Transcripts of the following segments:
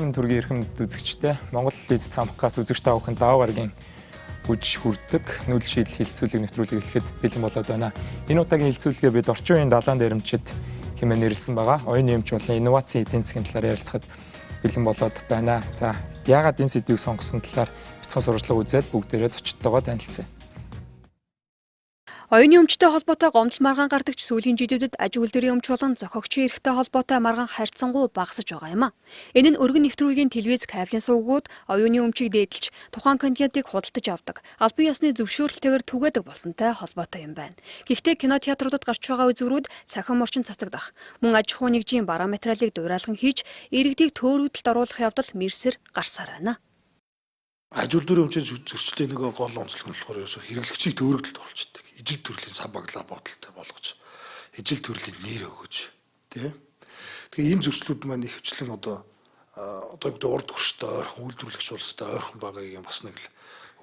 сайн төргийн эрхэмд үзэгчтэй Монгол Лиз цамхгаас үзэгч та бүхэн даваа гарагийн үж хүрдэг нүүл шийдэл хилцүүлгийг нэвтрүүлэг эхлэхэд бэлэн болоод байна. Энэ удаагийн хилцүүлгээ бид орчин үеийн далайн дээрэмчид хэмээн нэрлсэн байгаа. Оюуны эмч болон инновацийн эдийн засгийн талаар ярилцахад бэлэн болоод байна. За, яагаад энэ сэдвийг сонгосон талаар бяцхан сурвалжлага үзээд бүгдээрээ зочдтойгоо танилцъя. Оюуны өмчтэй холбоотой гомдол маргаан гардагч сүүлийн жилүүдэд аж үйлдвэрийн өмч болон зохиогчийн эрхтэй холбоотой маргаан харьцангуй багасж байгаа юм а. Энэ нь өргөн нэвтрүүлгийн телевиз кабелийн сувгууд оюуны өмчийг дээдэлж тухайн контентыг худалдаж авдаг, албан ёсны зөвшөөрлөлтөөр түгээдэг болсонтой холбоотой юм байна. Гэхдээ кинотеатруудад гарч байгаа үзүүрүүд цахим орчин цацагдах, мөн аж ахуй нэгжийн бараа материалыг дуурайлан хийж, иргэдийг төөрөгдөлд оруулах явдал мэрсэр гарсаар байна. Аж үйлдвэрийн өмчийн зөрчлийн нэг гол онцлог нь болохоор хэрэглэгчийг төөрөгдөлд оруулчихдаг. Ижил төрлийн сабаглаа бодолтой болгож, ижил төрлийн нэр өгөж, тийм. Тэгэхээр энэ зөрчлүүд маань ихэвчлэн одоо урд хөрштэй ойрхон үйлдвэрлэгч улстай ойрхон байгаагийн бас нэг л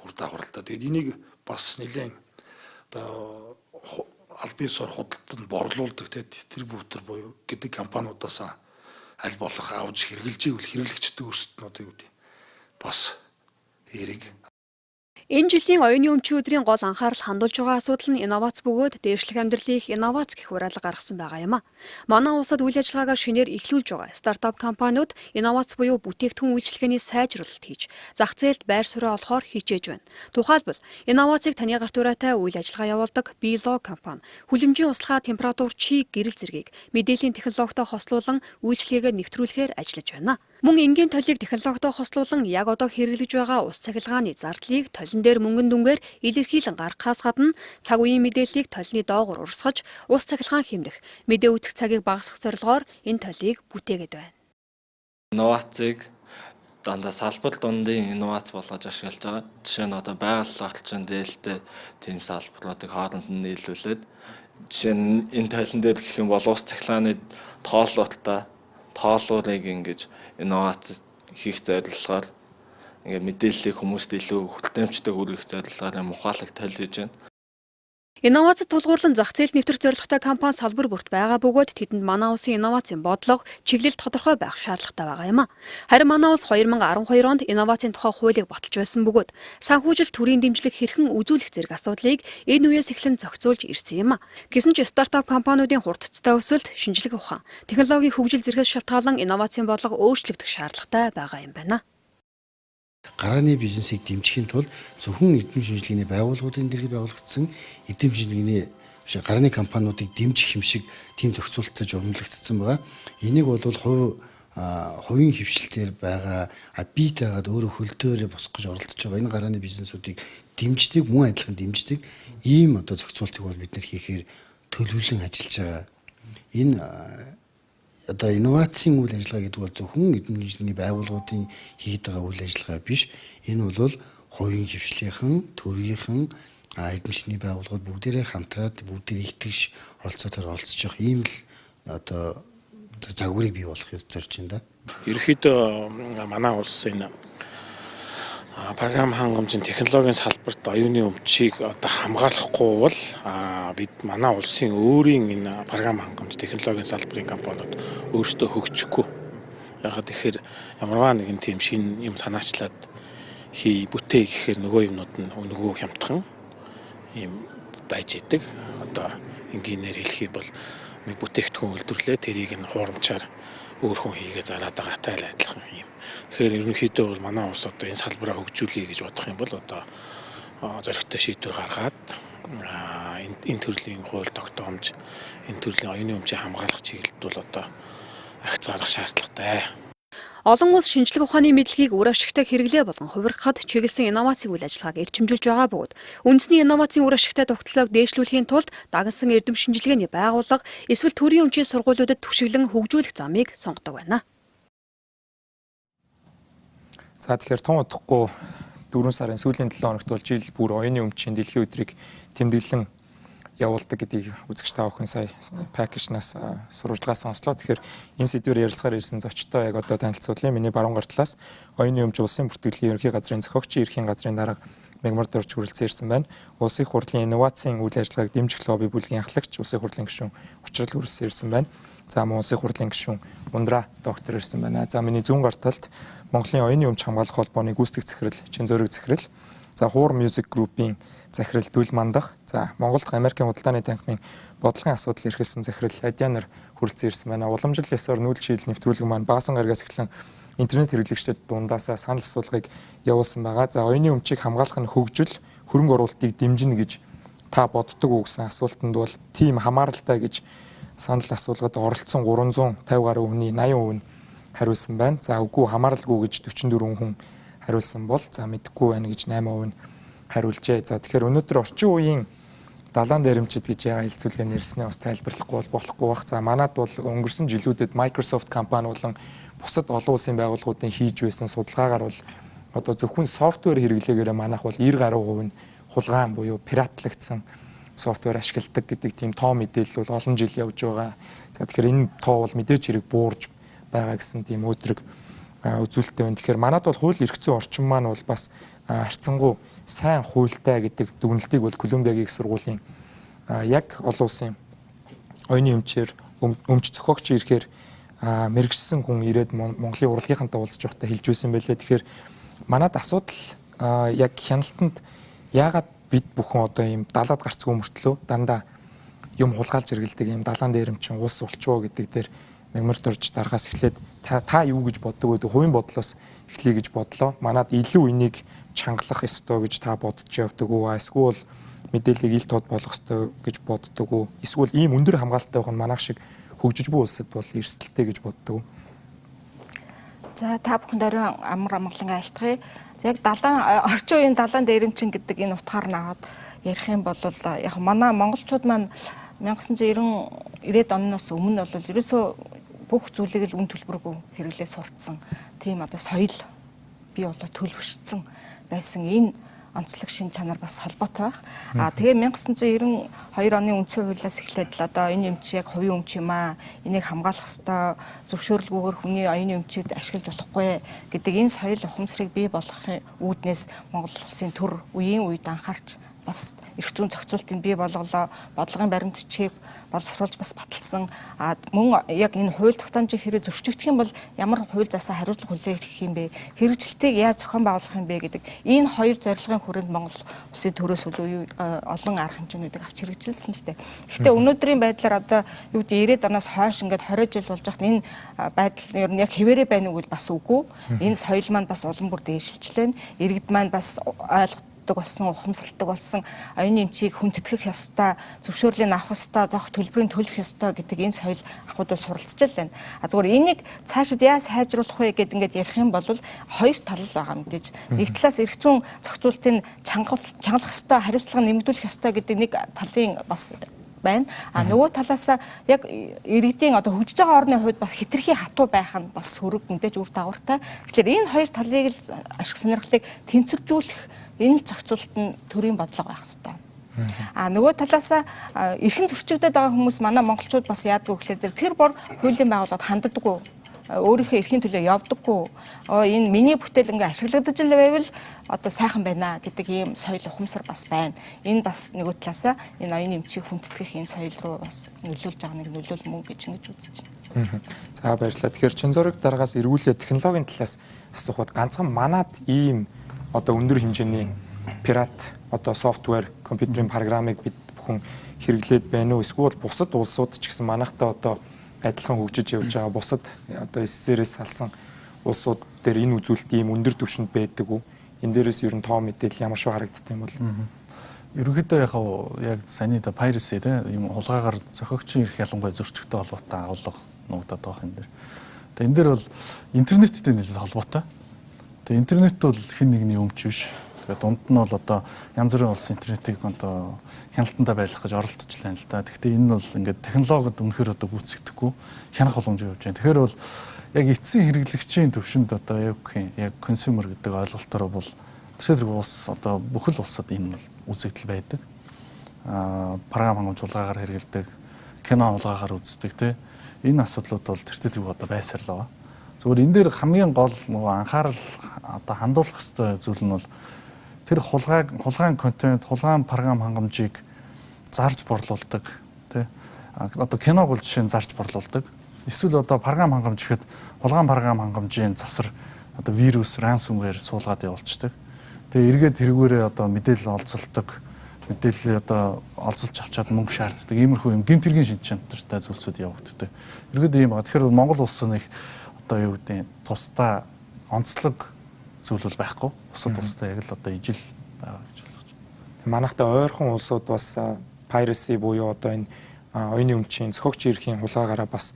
үр дагавар л да. Тэгээд энийг бас нэлээд одоо албан ёсоор худалданд борлуулдаг дистрибьютор буюу гэдэг компаниудаас аль болох авч хэрэгжилж ивэл хэрэглэгчдийн өөрсдөд нь одоо юу гэдэг бас эрэг. Энэ жилийн оюуны өмчийн өдрийн гол анхаарал хандуулж байгаа асуудал нь инновац бөгөөд дээшлэх амьдралын инновац гэх хураалга гаргасан байгаа юм а. Манай улсад үйл ажиллагаагаар шинээр эхлүүлж байгаа стартап компаниуд инновац буюу бүтээгдэхүүн үйлчилгээний сайжруулалт хийж, зах зээлд байр суурь олохоор хичээж байна. Тухайлбал, инновацыг таны гарт ураатай үйл ажиллагаа явуулдаг Bilo компани хүлэмжийн услахаа температур чиг гэрэл зэргийг мэдээллийн технологитой хослуулан үйлчилгээгээ нэвтрүүлэхээр ажиллаж байна. Мөн энгийн толийг технологитой хослуулан яг одоо хэрэглэж байгаа ус цахилгааны зардлыг толин дээр мөнгөн дүнгээр илэрхийлэн гаргахаас гадна цаг үеийн мэдээллийг толны доогуур урсгаж ус цахилгаан хэмнэх мэдээ үүсгэх цагийг багасгах зорилгоор энэ толийг бүтээгээд байна. Инновацийг дандаа салбар дундын инновац болгож ашиглаж байгаа. Жишээ нь одоо байгаль орчин дээлтэй тийм салбаруудыг хооронд нь нийлүүлээд жишээ нь энэ толин дээр гэх юм бол ус цахилгааны тооллуудыг ингэж инновац хийх зорилгоор ингээд мэдээллийг хүмүүст илүү хүртээмжтэй хүргэх зорилгоор ухаалаг тал хийж байна. Инновацид тулгуурлан зах зээл нэвтрэх зорилготой компани салбар бүрт байгаа бөгөөд тэдэнд манай улсын инновацийн бодлого, чиглэл тодорхой байх шаардлагатай байгаа юм а. Харин манай улс 2012 онд инновацийн тухай хуулийг баталж байсан бөгөөд санхүүжилт төрийн дэмжлэг хэрхэн үзүүлэх зэрэг асуудлыг энэ үеэс эхлэн зохицуулж ирсэн юм а. Гэсэн ч стартап компаниудын хурдцтай өсөлт, шинжлэх ухаан, технологийн хөгжил зэрэгс шалтгаалan инновацийн бодлого өөрчлөгдөх шаардлагатай байгаа юм байна. Гарааны бизнесийг дэмжихийн тулд зөвхөн эрдэм шинжилгээний байгууллагуудын дэргэд байгуулагдсан эрдэм шинжилгээний гарааны компаниудыг дэмжих юм шиг тийм зохицуулттай журмлагдсан байгаа. Энийг бол хувийн хөвшлтээр байгаа бит байгаад өөрөө хөлтөөрөө босгож оролдож байгаа энэ гарааны бизнесүүдийг дэмждэг, мөн адилхан дэмждэг ийм одоо зохицуултыг бол бид нэр хийхээр төлөвлөн ажиллаж байгаа. Энэ одоо инновацийн үйл ажиллагаа гэдэг бол зөвхөн эдийн засгийн байгууллагуудын хийгээд байгаа үйл ажиллагаа биш. Энэ бол хувийн хвшлийнхэн, төргийнхэн, эдийн засгийн байгууллагууд бүгдээрээ хамтраад бүгдээр итгэж оролцоотойгоор оролцож явах ийм л одоо загварыг бий болгохыг зорж байна да. Ерөнхийдөө манай улс энэ програм хангамжийн технологийн салбарт оюуны өмчийг одоо хамгаалахгүй бол бид манай улсын өөрийн энэ програм хангамж технологийн салбарын компаниуд өөрсдөө хөгжихгүй. Ягаад тэгэхээр ямарваа нэгэн тийм шинэ юм санаачлаад бүтээ гэхээр нөгөө юмнууд нь нөгөө хямдхан юм байж идэг. Одоо энгийнээр хэлэхэд бол нэг бүтээгдэхүүн үйлдвэрлээ тэрийг нь хуурамчаар өөр хүн хийгээ зараад байгаатай л адилхан юм. Тэгэхээр ерөнхийдөө бол манай улс одоо энэ салбараа хөгжүүлэе гэж бодох юм бол одоо зоригтой шийдвэр гаргаад энэ төрлийн хууль тогтоомж, энэ төрлийн оюуны өмчийг хамгаалах чиглэлд бол одоо агц гаргах шаардлагатай. Олон улс шинжлэх ухааны мэдлэгийг үр ашигтай хэрэглээ болон хувиргахад чиглэсэн инновацийн үйл ажиллагааг эрчимжүүлж байгаа бөгөөд үндэсний инновацийн үр ашигтай тогтолцоог дээшлүүлэхийн тулд дагнасан эрдэм шинжилгээний байгууллага эсвэл төрийн өмчийн сургуулиудад түшиглэн хөгжүүлэх замыг сонгодог байна. За тэгэхээр тун удахгүй 4 сарын сүүлийн 7 хоногт бол жил бүр оюуны өмчийн дэлхийн өдрийг тэмдэглэн явуулдаг гэдгийг үзэгч та бүхэн сая пакэжнаас сурвалжлага сонслоо. Тэгэхээр энэ сэдвээр ярилцахаар ирсэн зочдтой яг одоо танилцуулъя. Миний баруун гар талаас оюуны өмч улсын бүртгэлгийн ерөнхий газрын зохиогчийн эрхийн газрын дарга мегмар дөрж хүрэлцэн ирсэн байна. Улсын их хурлын инновацийн үйл ажиллагааг дэмжих лобби бүлгийн ахлагч улсын их хурлын гишүүн учрал хүрэлцэн ирсэн байна. За мөн улсын их хурлын гишүүн Ундраа доктор ирсэн байна. За миний зүүн гар талд Монголын оюуны өмч хамгаалах холбооны гүйцэтгэх захирал Чинзөрөг захирал, за Хуур Music Group-ийн захирал Дүл Мандах, за Монголд Америкийн худалдааны танхимын бодлогын асуудал эрхэлсэн захирал Адианар хүрэлцэн ирсэн байна. Уламжлал ёсоор нүүдэл шийдэл нэвтрүүлэг маань Баасан гарагаас эхлэн интернет хэрэглэгчдэд дундаасаа санал асуулгыг явуулсан байгаа. За оюуны өмчийг хамгаалах нь хөгжил, хөрөнгө оруулалтыг дэмжинэ гэж та боддог уу гэсэн асуултанд бол тийм хамааралтай гэж санал асуулгад оролцсон 350 гаруй хүний 80% нь хариулсан байна. За үгүй хамааралгүй гэж 44 хүн хариулсан бол за мэдэхгүй байна гэж 8% нь хариулжээ. За тэгэхээр өнөөдөр орчин үеийн далайн дээрэмчид гэж яга хэлцүүлгээ нэрснээ бас тайлбарлахгүй болохгүй бах. За манад бол өнгөрсөн жилүүдэд Microsoft компани болон бусад олон улсын байгууллагуудын хийж байсан судалгаагаар бол одоо зөвхөн софтвер хэрэглээгээр манайх бол 90 гаруй хувь нь хулгайн буюу пиратлагдсан софтвер ашигладаг гэдэг тийм тоо мэдээлэл бол олон жил явж байгаа. За тэгэхээр энэ тоо бол мэдээж хэрэг буурж байгаа гэсэн тийм өдрөг үзүүлэлттэй байна. Тэгэхээр манад бол хууль эрх зүйн орчин маань бол бас харьцангуй сайн хуультай гэдэг дүгнэлтийг бол Колумбиагийн их сургуулийн яг олон улсын оюуны өмчээр өмч зохиогч ирэхээр мэрэгжсэн хүн ирээд Монголын урлагийнхантай уулзж байхдаа хэлж байсан байлээ. Тэгэхээр манад асуудал яг хяналтанд яагаад бид бүхэн одоо ийм далаад гарцгүй мөртлөө дандаа юм хулгайлж иргэлдэг ийм далаан дээрэмчин улс улчваа гэдэг дээр мегмар дөрж даргаас эхлээд та юу гэж боддог вэ? Хувийн бодлоос эхлэе гэж бодлоо. Манад илүү энийг чангалах ёстой гэж та бодож явдаг уу? Эсвэл мэдээллийг ил тод болгох ёстой гэж боддог уу? Эсвэл ийм өндөр хамгаалалттай байх нь манайх шиг хөгжиж буй улсад бол эрсдэлтэй гэж боддог уу? За та бүхэнд оройн амар амгалан айлтгая. Яг орчин үеийн далайн дээрэмчин гэдэг энэ утгаар наваад ярих юм бол яг манай монголчууд маань 1990-ад оноос өмнө бол ерөөсөө бүх зүйлийг л үн төлбөргүй хэрэглээ сурцсан. Тийм одоо соёл бий болоо төлөвшсөн байсан энэ онцлог шин чанар бас холбоотой байх. Тэгээ 1992 оны үндсэн хуулиас эхлээд л одоо энэ эмч яг хувийн өмч юм аа. Энийг хамгаалах ёстой, зөвшөөрлгүйгээр хүний оюуны өмчийг ашиглаж болохгүй гэдэг энэ соёл ухамсарыг бий болгохын үүднээс Монгол улсын төр үеийн үед анхаарч бас эрх зүйн зохицуултыг бий болголоо. Бодлогын баримт бичгийг боловсруулж бас баталсан. Мөн яг энэ хууль тогтоомжийг хэрэг зөрчигдөх юм бол ямар хууль засаа хариуцлага хүлээх юм бэ? Хэрэгжилтийг яаж зохион байгуулах юм бэ гэдэг энэ хоёр зорилгын хүрээнд Монгол улсын төрөөс олон арга хэмжээнүүдийг авч хэрэгжилсэн л дээ. Гэхдээ өнөөдрийн байдлаар одоо юу гэдэг 90-ад оноос хойш ингээд 20 жил болж байхад энэ байдал ер нь яг хэвээрээ байна уу гэж бас үгүй. Энэ соёл маань бас улам бүр дээшилжлээ. Иргэд маань бас болсон, ухамсарладаг болсон, оюуны эмчийг хүндэтгэх ёстой, зөвшөөрлийг авах ёстой, зохих төлбөрийг төлөх ёстой гэдэг энэ соёл ахуйд суралцж байна. Зүгээр энийг цаашид яаж сайжруулах вэ гэдээ ингээд ярих юм бол хоёр тал байгаа мэдээж. Нэг талаас эрх зүйн зохицуултыг чангалах ёстой, хариуцлага нэмэгдүүлэх ёстой гэдэг нэг талын бас байна. Нөгөө талаас яг иргэдийн одоо хөгжиж байгаа орны хувьд бас хитрхи хатуу байх нь бас сөрөг мэдээж үр дагавартай. Тэгэхээр энэ хоёр талыг л ашиг сонирхлыг тэнцвэржүүлэх энэ зохицуулалт нь төрийн бодлого байх хэрэгтэй. Нөгөө талаас эрхэн зөрчигдөд байгаа хүмүүс манай монголчууд бас яадгүй гэхлээр тэр бор хуулийн байгууллагад ханддаггүй. Өөрийнхөө эрхийн төлөө явдаггүй. Энэ миний бүтээл ингээ ашиглагдаж л байвал одоо сайхан байна гэдэг ийм соёл ухамсар бас байна. Энэ бас нөгөө талаас энэ оюуны эмчийг хүндэтгэх энэ соёл руу бас нөлөөлж байгаа нэг нөлөөлмөө гэж ингэж үзэж байна. За баярлалаа. Тэгэхээр Чинзөрөг дараагаас эргүүлээ технологийн талаас асуухад ганцхан манад ийм одоо өндөр хэмжээний пират одоо софтвер, компьютерийн программыг бид бүхэн хэрэглээд байна уу? Эсвэл бусад улсууд ч гэсэн манайхтай одоо адилхан хөгжиж явж байгаа бусад одоо СССР-ээс салсан улсууд дээр энэ үзүүлэлт ийм өндөр түвшинд байдаг уу? Энэ дээрээс ер нь тоо мэдээлэл ямар шиг харагддаг юм бол? Ерөнхийдөө яг саний да piracy тийм хулгайгаар зохиогчийн эрх ялангуяа зөрчигтэй холбоотой агуулга нуугдаад байгаа юм дээр. Тэгээ энэ дээр бол интернеттэй нэлээд холбоотой. Тэгээ интернет бол хэн нэгний өмч биш. Тэгээ дунд нь бол одоо янз бүрийн улс интернетийг одоо хяналтандаа байлгах гэж оролдож байна л да. Гэхдээ энэ бол ингээд технологид үнэхээр одоо гүйцэгдэхгүй хянах боломж явж байна. Тэгэхээр бол яг эцсийн хэрэглэгчийн төвшөнд одоо яг консюмер гэдэг ойлголтоор бол төсөөлөх улс одоо бүхэл улсад энэ үзэгдэл байдаг. Програм хангамж хулгайгаар хэрэгэлдэг, кино хулгайгаар үздэг те. Энэ асуудлууд бол тэр төдийгүй одоо байсаарлаа. Зүгээр энэ дээр хамгийн гол нөгөө анхаарал одоо хандуулах ёстой зүйл нь бол тэр хулгайн контент, хулгайн програм хангамжийг зарж борлуулдаг тий. Одоо киног бол жишээ нь зарж борлуулдаг. Эсвэл одоо програм хангамж гэхэд хулгайн програм хангамжийн завсар одоо вирус, ransomware суулгаад явуулцдаг. Тэгээ эргээд тэргүүрээ одоо мэдээлэл олзолдог, мэдээлэл одоо олзолж авчаад мөнгө шаарддаг. Иймэрхүү юм гэмт хэргийн шинж чанартай зүйлсүүд явагддаг. Эргээд ийм байгаа. Тэгэхээр Монгол улс нэг одоо юу гэдэг тусдаа онцлог зүйл бол байхгүй. Бусад улстай яг л одоо ижил байгаа гэж ойлгож байна. Манайхтай ойрхон улсууд бас piracy буюу одоо энэ оюуны өмчийн зохиогч эрхийн хулгаагаараа бас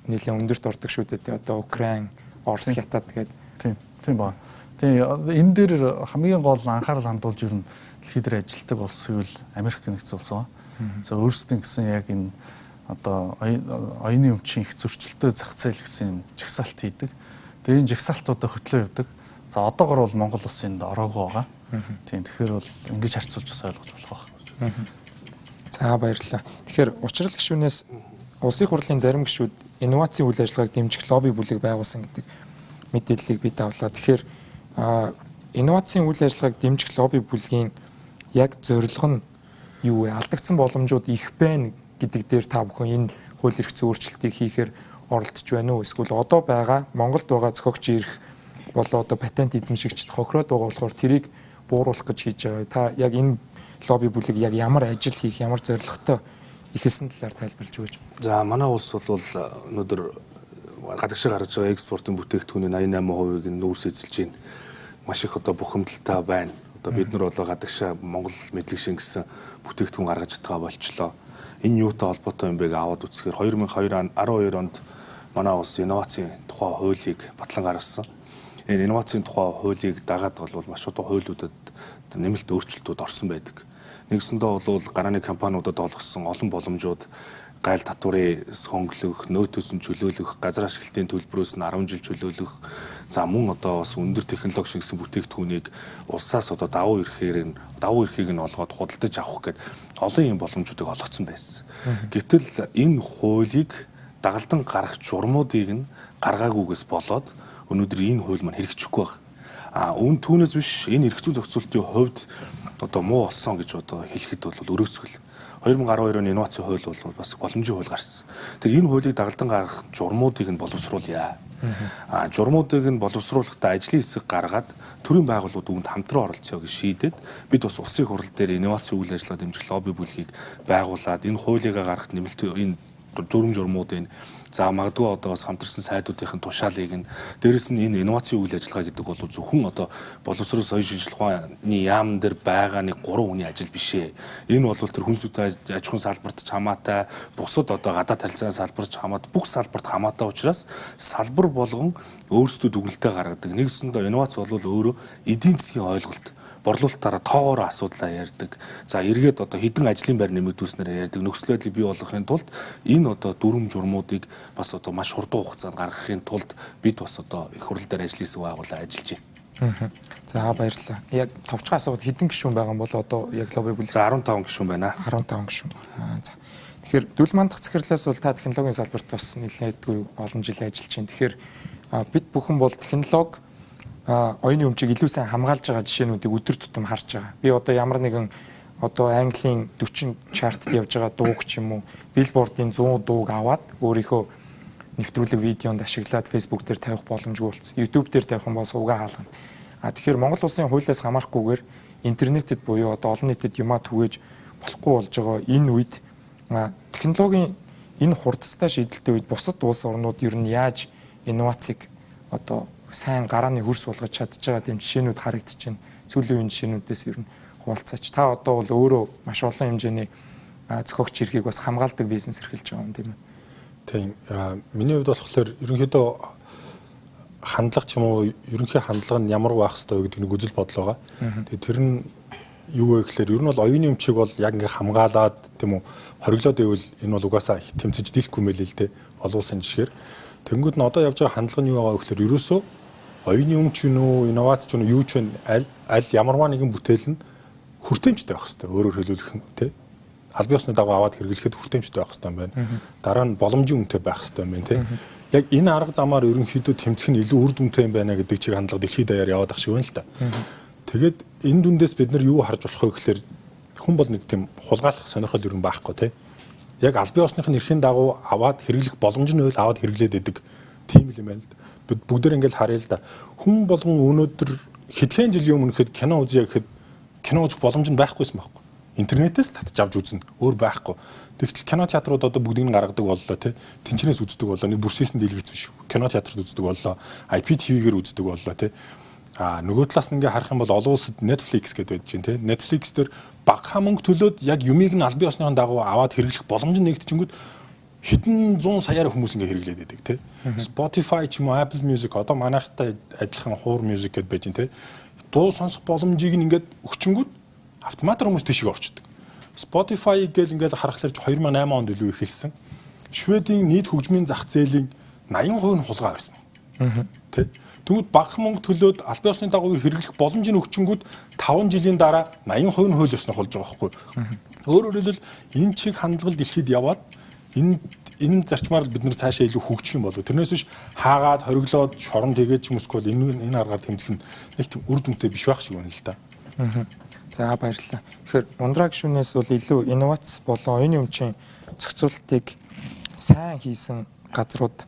нэлээд өндөрт ордог шүү дээ. Одоо Украин, Орос, Хятад гэдэг. Тийм ба. Тэгээ энэ дээр хамгийн гол анхаарал хандуулж ер нь дэлхийд дээр ажилладаг улс гэвэл Америк нэгдсэн улс ба. За өөрсдийн гэсэн яг энэ одоо оюуны өмчийн их зөрчилтэй зах зээл гэсэн юм жагсаалт хийдэг. Тэгээ энэ жагсаалтуудаа хөтлөө явдаг. За одоогор бол Монгол улсын ороогүй байгаа. Тийм тэгэхээр бол ингэж харьцуулж бас ойлгож болох байна. За баярлалаа. Тэгэхээр учрал гишүүнээс улсын хурлын зарим гишүүд инновацийн үйл ажиллагааг дэмжих лобби бүлэг байгуулсан гэдэг мэдээллийг бид авлаа. Тэгэхээр инновацийн үйл ажиллагааг дэмжих лобби бүлгийн яг зорилго нь юу вэ? Алдагдсан боломжууд их байна гэдэг дээр та бүхэн энэ хууль эрх зүйн өөрчлөлтийг хийхээр оролдож байна уу? Эсвэл одоо байгаа Монголд байгаа зохиогч эрх болоо одоо патент эзэмшигчд хохироод байгаа болохоор тэрийг бууруулах гэж хийж байгаа. Та яг энэ лобби бүлэг яг ямар ажил хийх, ямар зорилготой ихэлсэн талаар тайлбарлаж өгөөч. За манай улс бол өнөөдөр гадагшаа гарч байгаа экспортын бүтээгдэхүүний 88%-ийг нүүрс эзэлж байна. Маш их одоо бухимдалтай байна. Одоо бид нар бол гадагшаа Монгол мэдлэг шингэсэн бүтээгдэхүүн гаргаж чадгаа болчлоо. Энэ юутай холбоотой юм бэ гэж аваад үзэхээр 2012 онд манай улс инновацийн тухай хуулийг батлан гаргасан. Энэ инновацийн тухай хуулийг дагаад бол маш одоо хуулиудад нэмэлт өөрчлөлтүүд орсон байдаг. Нэгсэндээ бол гарааны компаниудад олгосон олон боломжууд гайл татварын хөнгөлөх, нөөтөөс нь чөлөөлөх, газар ашиглалтын төлбөрөөс нь 10 жил чөлөөлөх, за мөн одоо бас өндөр технологи шингэсэн бүтээгдэхүүнийг улсаас одоо давуу эрхийг нь олгоод худалдаж авах гэд олон юм боломжуудыг олгоцсон байсан. Гэтэл энэ хуулийг дагалдан гарах журмуудыг нь гаргаагүйгээс болоод өнөөдөр энэ хууль маань хэрэгжихгүй байна. Түүнээс биш энэ эрх зүйн зохицуултын хувьд одоо муу болсон гэж одоо хэлэхэд бол өрөөсгөл. 2012 оны инновацийн хууль бол бас боломжийн хууль гарсан. Тэгээ энэ хуулийг дагалдан гаргах журмуудыг нь боловсруулъя. Журмуудыг нь боловсруулахдаа ажлын хэсэг гаргаад төрийн байгууллагууд үүнд хамтран оролцъё гэж шийдээд бид бас улсын хурал дээр инновацийн үйл ажиллагаа дэмжих лобби бүлгийг байгуулад энэ хуулийг гаргахад нэмэлт энэ дүрм журмуудын за магадгүй одоо бас хамтарсан сайдуудын тушаалыг нь дээрэс нь энэ инновацийн үйл ажиллагаа гэдэг бол зөвхөн одоо боловсрол соёлын шинжилгээ ухааны яам дээр байгаа нэг 3 хүний ажил биш ээ. Энэ бол тэр хүнсүтэй аж ахуйн салбарт ч хамаатай, бусад одоо гадаад харилцааны салбарт ч хамаатай, бүх салбарт хамаатай учраас салбар болгон өөрсдөө дүгнэлтээ гаргадаг. Нэгсэндээ инновац бол өөрөө эдийн засгийн ойлголт борлуулалтаараа тоогоор асуудлаа ярьдаг. За эргээд одоо хідэн ажлын байр нэмэгдүүлснээр ярьдаг. Нөхцөл байдлыг бий болгохын тулд энэ одоо дүрм журмуудыг бас одоо маш хурдан хугацаанд гаргахын тулд бид бас одоо их хурал дээр ажлын хэсэг байгуулаад ажиллаж байна. За баярлалаа. Яг товчхон асуулт хідэн гишүүн байгаа юм бол одоо яг лобби бүлэг 15 гишүүн байна. 15 гишүүн. За. Тэгэхээр дүл мандах захирлаас бол та технологийн салбарт бас нэлээдгүй олон жил ажиллаж байна. Тэгэхээр бид бүхэн бол технологи оюуны өмчийг илүү сайн хамгаалж байгаа жишээнүүдийг өдөр тутам харж байгаа. Би одоо ямар нэгэн одоо Английн 40 чартд явж байгаа дууг ч юм уу, Billboard-ийн 100 дууг аваад өөрийнхөө нэвтрүүлэг видеонд ашиглаад Facebook дээр тавих боломжгүй болсон. YouTube дээр тавих юм бол сувгаа хаалгана. Тэгэхээр Монгол улсын хуулиас хамаарахгүйгээр интернетэд буюу одоо олон нийтэд юмаа түгээж болохгүй болж байгаа энэ үед технологийн энэ хурдцтай шийдэлтэй үед бусад улс орнууд ер нь яаж инновацийг одоо сайн гарааны хөрс болгож чадж байгаа гэм жишээнүүд харагдаж байна. Сүүлийн үеийн жишээнүүдээс ер нь хуваалцаач. Та одоо бол өөрөө маш олон хэмжээний зохиогч эрхийг бас хамгаалдаг бизнес эрхэлж байгаа юм тийм үү? Тийм. Миний хувьд болохоор ерөнхийдөө хандлага ч юм уу ерөнхий хандлага нь ямар байх ёстой гэдэг нэг үзэл бодол байгаа. Тэгээ тэр нь юу вэ гэхээр ер нь бол оюуны өмчийг бол яг ингээ хамгаалаад тийм үү хориглоод байвал энэ бол угаасаа тэмцэж дийлэхгүй мэлээ л дээ. Олон улсын жишгээр. Тэнгүүд нь одоо явж байгаа хандлага нь юу байгаа вэ гэхээр ерөөсөө оюуны өмч үү, инновац ч юу ч вэ аль ямарваа нэгэн бүтээл нь хүртээмжтэй байх хэрэгтэй. Өөрөөр хэлбэл тий. Албан ёсны дагуу аваад хэрэглэхэд хүртээмжтэй байх хэрэгтэй юм байна. Дараа нь боломжийн үнэтэй байх хэрэгтэй юм байна тий. Яг энэ арга замаар ерөнхийдөө тэмцэх нь илүү үр дүнтэй юм байна гэдэг чиг хандлага дэлхийд даяар яваад ах шиг байна л та. Тэгээд энэ дүндээс бид нар юу харж болох вэ гэхээр хүн бол нэг тийм хулгайлах сонирхол ер нь байхгүй тий. Яг аль бие усных нь эрхийн дагуу аваад хэрэглэх боломж нь байл аваад хэрэглээд идэг тийм юм байна л да. Бид бүгдээр ингээл харъя л да. Хүн болгон өнөөдөр хэдхэн жилийн өмнө хэд кино үзье гэхэд кино үзэх боломж нь байхгүйсэн байхгүй. Интернетээс татж авч үзнэ. Өөр байхгүй. Тэгтэл кино театрууд одоо бүгдийг нь гаргадаг боллоо тий. Тэнчнээс үздэг боллоо. Нэг бүрсээсэн дийлгэц биш. Кино театрт үздэг боллоо. IPTV-гээр үздэг боллоо тий. Нөгөө талаас нь ингээ харах юм бол олон улсад Netflix гэдэг байж чинь тий. Netflix дээр бага мөнгө төлөөд яг юмыг нь аль бие усны дагуу аваад хэрэглэх боломж нь нэгтгэжингүүд хэдэн 100 саяар хүмүүс ингээ хэрэглээд байдаг тий. Spotify ч юм уу Apple Music одоо манайхтай адилхан хуур music гэдээ байж чинь тий. Дуу сонсох боломжийг нь ингээд өгчингүүд автоматар хүмүүс тийшээ орчдөг. Spotify гэл ингээд харахаар 2008 онд илүү ихэлсэн. Шведийн нийт хөгжмийн зах зээлийн 80% нь хулгай байсан. Тэ. Тэгвэл бага мөнгө төлөөд аль бие усны дагуу хэрэглэх боломжийг өгчингүүд 5 жилийн дараа 80% нь хууль ёснох болж байгаа байхгүй. Өөрөөр хэлбэл энэ чиг хандлага дэлхийд яваад энэ зарчмаар бид нар цаашаа илүү хөгжих юм болов. Тэрнээс биш хаагаад хориглоод шорон тэгээд ч юмсгүй энэ аргаар тэмцэх нь нэг тийм үр дүнтэй биш байх шиг байна л да. За баярлалаа. Тэгэхээр ундраа гишүүнээс бол илүү инновац болон оюуны өмчийн зохицуултыг сайн хийсэн газрууд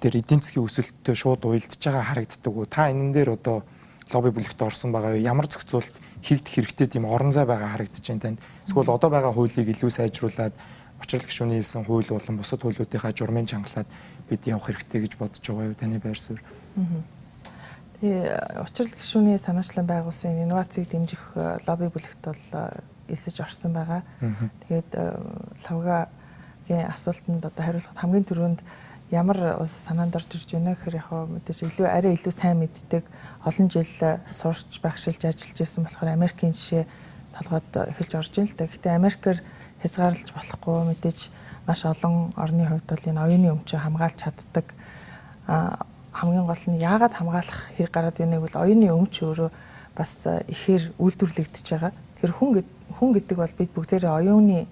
дээр эдийн засгийн өсөлтөд шууд уялдж байгаа харагддаг уу? Та энэ дээр одоо лобби бүлэгт орсон байгаа юу? Ямар зохицуулт хийгдэх хэрэгтэй тийм орон зай байгаа харагдаж байна танд? Эсвэл одоо байгаа хуулийг илүү сайжруулад учрал гишүүний хэлсэн хууль болон бусад хуулиудынхаа журмын чангалаад бид явах хэрэгтэй гэж бодож байгаа юу? Таны байр суурь. Учрал гишүүний санаачлан байгуулсан инновацийг дэмжих лобби бүлэгт бол элсэж орсон байгаа. Тэгээд лавгагийн асуултанд одоо хариулахад хамгийн түрүүнд ямар улс санаанд орж ирж байна гэхээр яг мэдээж илүү арай илүү сайн мэддэг олон жил сурч багшилж ажиллаж исэн болохоор Америкийн жишээ толгойд эхэлж орж ийн л да. Гэхдээ Америкээр хязгаарлаж болохгүй мэдээж маш олон орны хувьд бол энэ оюуны өмчөө хамгаалж чаддаг. Хамгийн гол нь яагаад хамгаалах хэрэг гараад байна гэвэл оюуны өмч өөрөө бас ихээр үйлдвэрлэгдэж байгаа. Тэр хүн гэдэг бол бид бүгдээрээ оюуны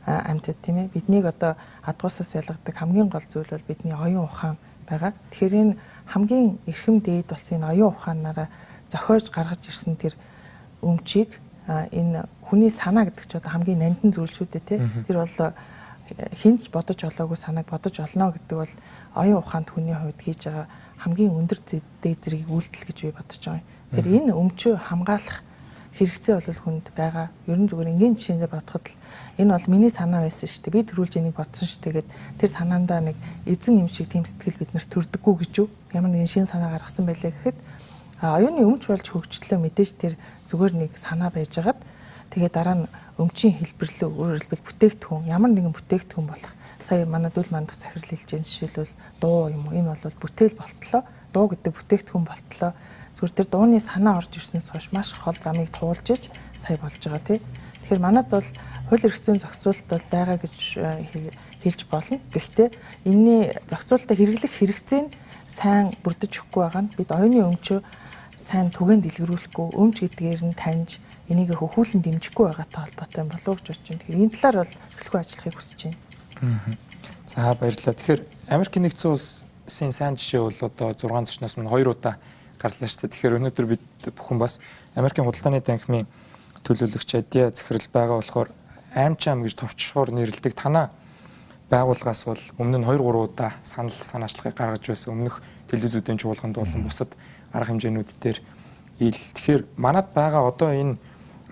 амьтад тийм ээ. Биднийг одоо адгуусаас ялгадаг хамгийн гол зүйл бол бидний оюун ухаан байгаа. Тэгэхээр энэ хамгийн эрхэм дээд болсон энэ оюун ухаанаараа зохиож гаргаж ирсэн тэр өмчийг энэ хүний санаа гэдэг чинь одоо хамгийн нандин зүйл шүү дээ тий. Тэр бол хинч бодож олоогүй санааг бодож олно гэдэг бол оюун ухаанд хүний хувьд хийж байгаа хамгийн өндөр дээд зэргийг үйлдэл гэж би бодож байгаа юм. Тэгэхээр энэ өмчөө хамгаалах хэрэгцээ бол хүнд байгаа. Ерөн зүгээр энгийн жишээнээр бодоход л энэ бол миний санаа байсан шүү дээ. Би төрүүлж энийг бодсон шүү дээ гэд тэр санаандаа нэг эзэн юм шиг тийм сэтгэл биднэрт төрдөггүй гэж юу? Ямар нэгэн шин санаа гаргасан байлээ гэхэд оюуны өмч болж хөгжлөө мэдээж тэр зүгээр нэг санаа байжгаад тэгээ дараа нь өмчийн хэлбэрлэл өөрөөр хэлбэл бүтээгдэхүүн ямар нэгэн бүтээгдэхүүн болох. Сая манай дүүл мандах захирал хэлж байгаа жишээлбэл дуу юм уу? Энэ бол бүтээл болтлоо. Дуу гэдэг бүтээгдэхүүн болтлоо. Зүгээр тэр дууны санаа орж ирснээс хойш маш хол замыг туулж иж сая болж байгаа тий. Тэгэхээр манад бол хууль эрх зүйн зохицуулалт бол байгаа гэж хэлж болно. Гэхдээ энэний зохицуулалтаа хэрэглэх хэрэгцээ нь сайн бүрдэж өгөхгүй байгаа нь бид оюуны өмчөө сайн түгээн дэлгэрүүлэхгүй өмч гэдгээр нь таньж энийг хөхүүлэн дэмжихгүй байгаатай холбоотой юм болов уу гэж бодож байна. Тэгэхээр энэ талаар бол төлхөө ажиллахыг хүсэж байна. За баярлалаа. Тэгэхээр Америкийн нэгдсэн улсын сайн жишээ бол одоо 6 зочноос мань 2 удаа гарлаа шүү дээ. Тэгэхээр өнөөдөр бид бүхэн бас Америкийн худалдааны танхимын төлөөлөгч Адиа захирал байгаа болохоор аймчаам гэж товчшоор нэрлэдэг танаа байгууллагаас бол өмнө нь 2-3 удаа санаачлагыг гаргаж байсан. Өмнөх телевизүүдийн чуулганд болон бусад арга хэмжээнүүд дээр ил. Тэгэхээр манад байгаа одоо энэ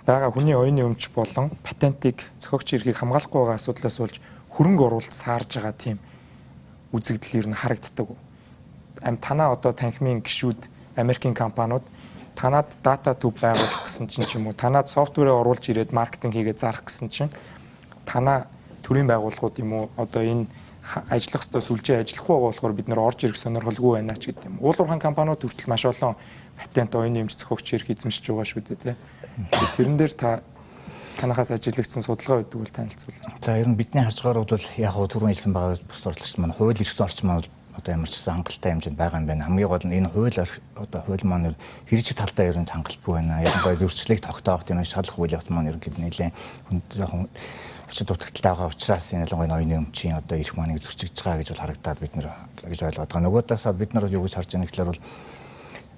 байгаа хүний оюуны өмч болон патентыг зохиогч эрхийг хамгаалахгүй байгаа асуудлаас болж хөрөнгө оруулалт саарж байгаа тийм үзэгдэл ер нь харагддаг. Танаа одоо танхимын гишүүд Америкийн компаниуд танаад дата төв байгуулах гэсэн чинь ч юм уу танаад софтверээ оруулж ирээд маркетинг хийгээд зарах гэсэн чинь танаа төрийн байгууллагууд юм уу одоо энэ ажиллах ёстой сүлжээ ажиллахгүй байгаа болохоор бид нэр орж ирэх сонирхолгүй байна ч гэдэг юм. Уулуурхан компаниуд хүртэл маш олон патент оюуны эмч зохиогч эрх эзэмшиж байгаа шүү дээ тий. Тэрэн дээр танахаас ажиглагдсан судалгаа өгдөг бол танилцуулъя. За ер нь бидний харж байгаагаар бол яг түрүүн хэлсэн байгаа бус оролцогч маань хууль эрх зүйн орчин маань одоо ямар ч хангалттай хэмжээнд байгаа юм байна. Хамгийн гол нь энэ хууль маань хэрэгжих талдаа ер нь хангалтгүй байна. Ялангуяа зөрчлийг тогтоох тийм шалах үйл явдал маань ерөнхийдөө нэлээд хүнд жоохон өчид дутагдaltaй байгаа учраас энэ ялангуяа оюуны өмчийн одоо эрх мааныг зөрчиж байгаа гэж бол харагдаад бид нэр гэж ойлгоод байгаа. Нөгөөдөөс бид нар юу гэж харж байгаа гэхээр бол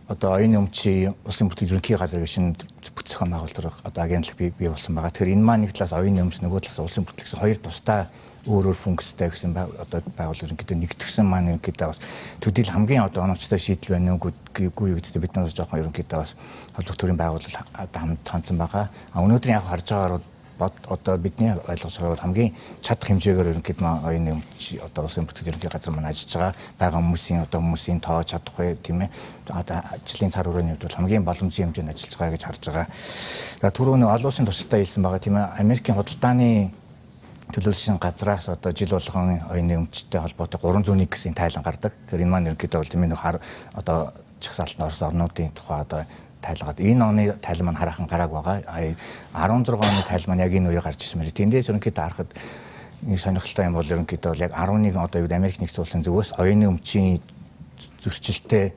одоо оюуны өмчийн улсын бүртгэл ерөнхий газрын шинэ бүтэцэхэн байгуулалт одоо агентлаг бий болсон байгаа. Тэгэхээр энэ маань нэг талаас оюуны өмч, нөгөө талаас улсын бүртгэл гэсэн хоёр тусдаа өөр функцтэй гэсэн одоо байгууллага ерөнхийдөө нэгтгэсэн маань ерөнхийдөө бас төдийл хамгийн одоо оновчтой шийдэл байна уу үгүй юу гэдэг бид нар жоохон ерөнхийдөө бас холбоо төрийн байгууллага хамт тонцсон байгаа. Өнөөдөр яг харж байгаагаар одоо бидний ойлгосоор хамгийн чадах хэмжээгээр ерөнхийдөө оюуны өмч одоо улсын бүртгэл ерөнхий газар маань ажиллаж байгаа хүмүүсийн тоо чадахгүй тийм ээ одоо ажлын цар хүрээний хувьд хамгийн боломжийн хэмжээнд ажиллаж байгаа гэж харж байгаа. За түрүү нэг олон улсын туршилтаа хийсэн байгаа тийм ээ Америкийн худалдааны төлөөлсөн газраас одоо жил болгон оюуны өмчтэй холбоотой 301 гэсэн тайлан гардаг. Тэгэхээр энэ маань ерөнхийдөө бол тийм ээ одоо чагсаалтын Орос орнуудын тухай одоо тайлгаад энэ оны тайлан маань хараахан гарааг байгаа. 16 оны тайлан маань яг энэ үеэ гарч ирсэн мэрээ. Тэндээс ерөнхийдөө харахад нэг сонирхолтой юм бол ерөнхийдөө бол яг 11 одоо юу Америк нэгдсэн улсын зүгээс оюуны өмчийн зөрчилтэй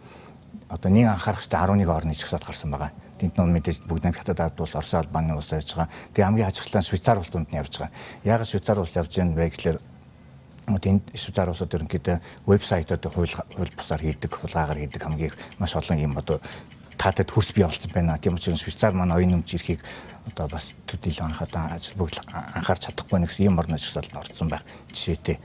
одоо нэг анхаарах хэрэгтэй 11 орны чагсаалт гарсан байгаа. Тэнд нь мэдээж бүгд нэг хятад ард улс Орос албаны улс явж байгаа. Тэгээ хамгийн хажигтлаа Швейцар улсууд нь явж байгаа. Яг Швейцар улс явж байгаа вэ гэхэлэр тэнд Швейцар улсууд ерөнхийдөө вебсайтууд хууль бусаар хийдэг, хулгаагаар хийдэг хамгийн маш олон юм одоо таатай хурц бий болсон байна. Тийм учраас Швейцар маань оюуны өмч эрхийг одоо бас төдийлөн анхаадан ажил бүгд анхаарч чадахгүй нэг юм орны чагсаалд орсон байх жишээтэй.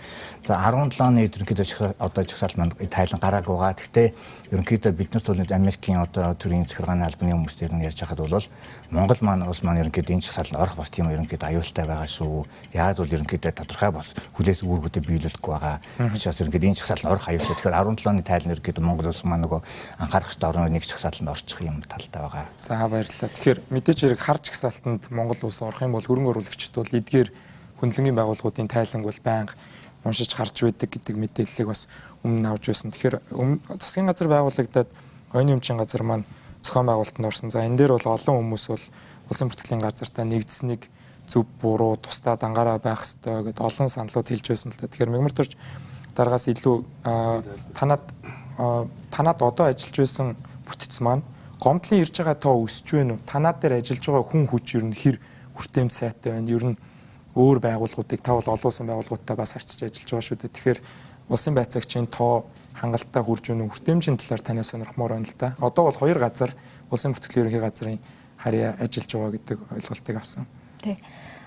За 17 оны ерөнхийдөө одоо чагсаалт маань тайлан гарааг байгаа. Гэхдээ ерөнхийдөө биднэрт бол Америкийн одоо төрийн захиргааны албаны хүмүүстэй нь ярьж байхад бол Монгол маань улс маань ерөнхийдөө энэ чагсаалд орох бас тийм ерөнхийдөө аюултай байгаа шүү. Яаж бол ерөнхийдөө тодорхой бас хүлээс үүргүүдэд биелүүлэхгүй байгаа. Учраас ерөнхийдөө энэ чагсаалд орох аюултай. Тэгэхээр 17 оны тайлан ерөнхийдөө Монгол улс маань нөгөө анхаарах хэрэгтэй орнууд нэг чагсаалд орчих юм талтай байгаа. За баярлалаа. Тэгэхээр мэдээж хэрэг харж чагсаалтанд Монгол улс орох юм бол хөрөнгө оруулагчид бол эдгээр хөндлөнгийн байгууллагуудын тайланг бол байнга уншиж харж байдаг гэдэг мэдээллийг бас өмнө авч байсан. Тэгэхээр засгийн газар байгуулагдаад оюуны өмчийн газар маань зохион байгуулалтанд орсон. За энэ дээр бол олон хүмүүс бол улсын бүртгэлийн газартаа нэгдсэнийг зөв буруу тусдаа дангаараа байх ёстой гэдээ олон саналууд хэлж байсан л да. Тэгэхээр мэгмар төрж дараагаас илүү танад одоо ажиллаж байсан бүтц маань гомдлын ирж байгаа тоо өсөж байна уу? Танаад дээр ажиллаж байгаа хүн хүч ер нь хэр хүртээмж сайтай байна. Ер нь өөр байгууллагуудыг та бол олон улсын байгууллагуудтай бас харьцаж ажиллаж байгаа шүү дээ. Тэгэхээр улсын байцаагчийн тоо хангалттай хүрж байна уу? Хүртээмжийн талаар танаас сонирхмоор байна л да. Одоо бол хоёр газар улсын бүртгэл ерөнхий газрын харьяа ажиллаж байгаа гэдэг ойлголтыг авсан. Тий.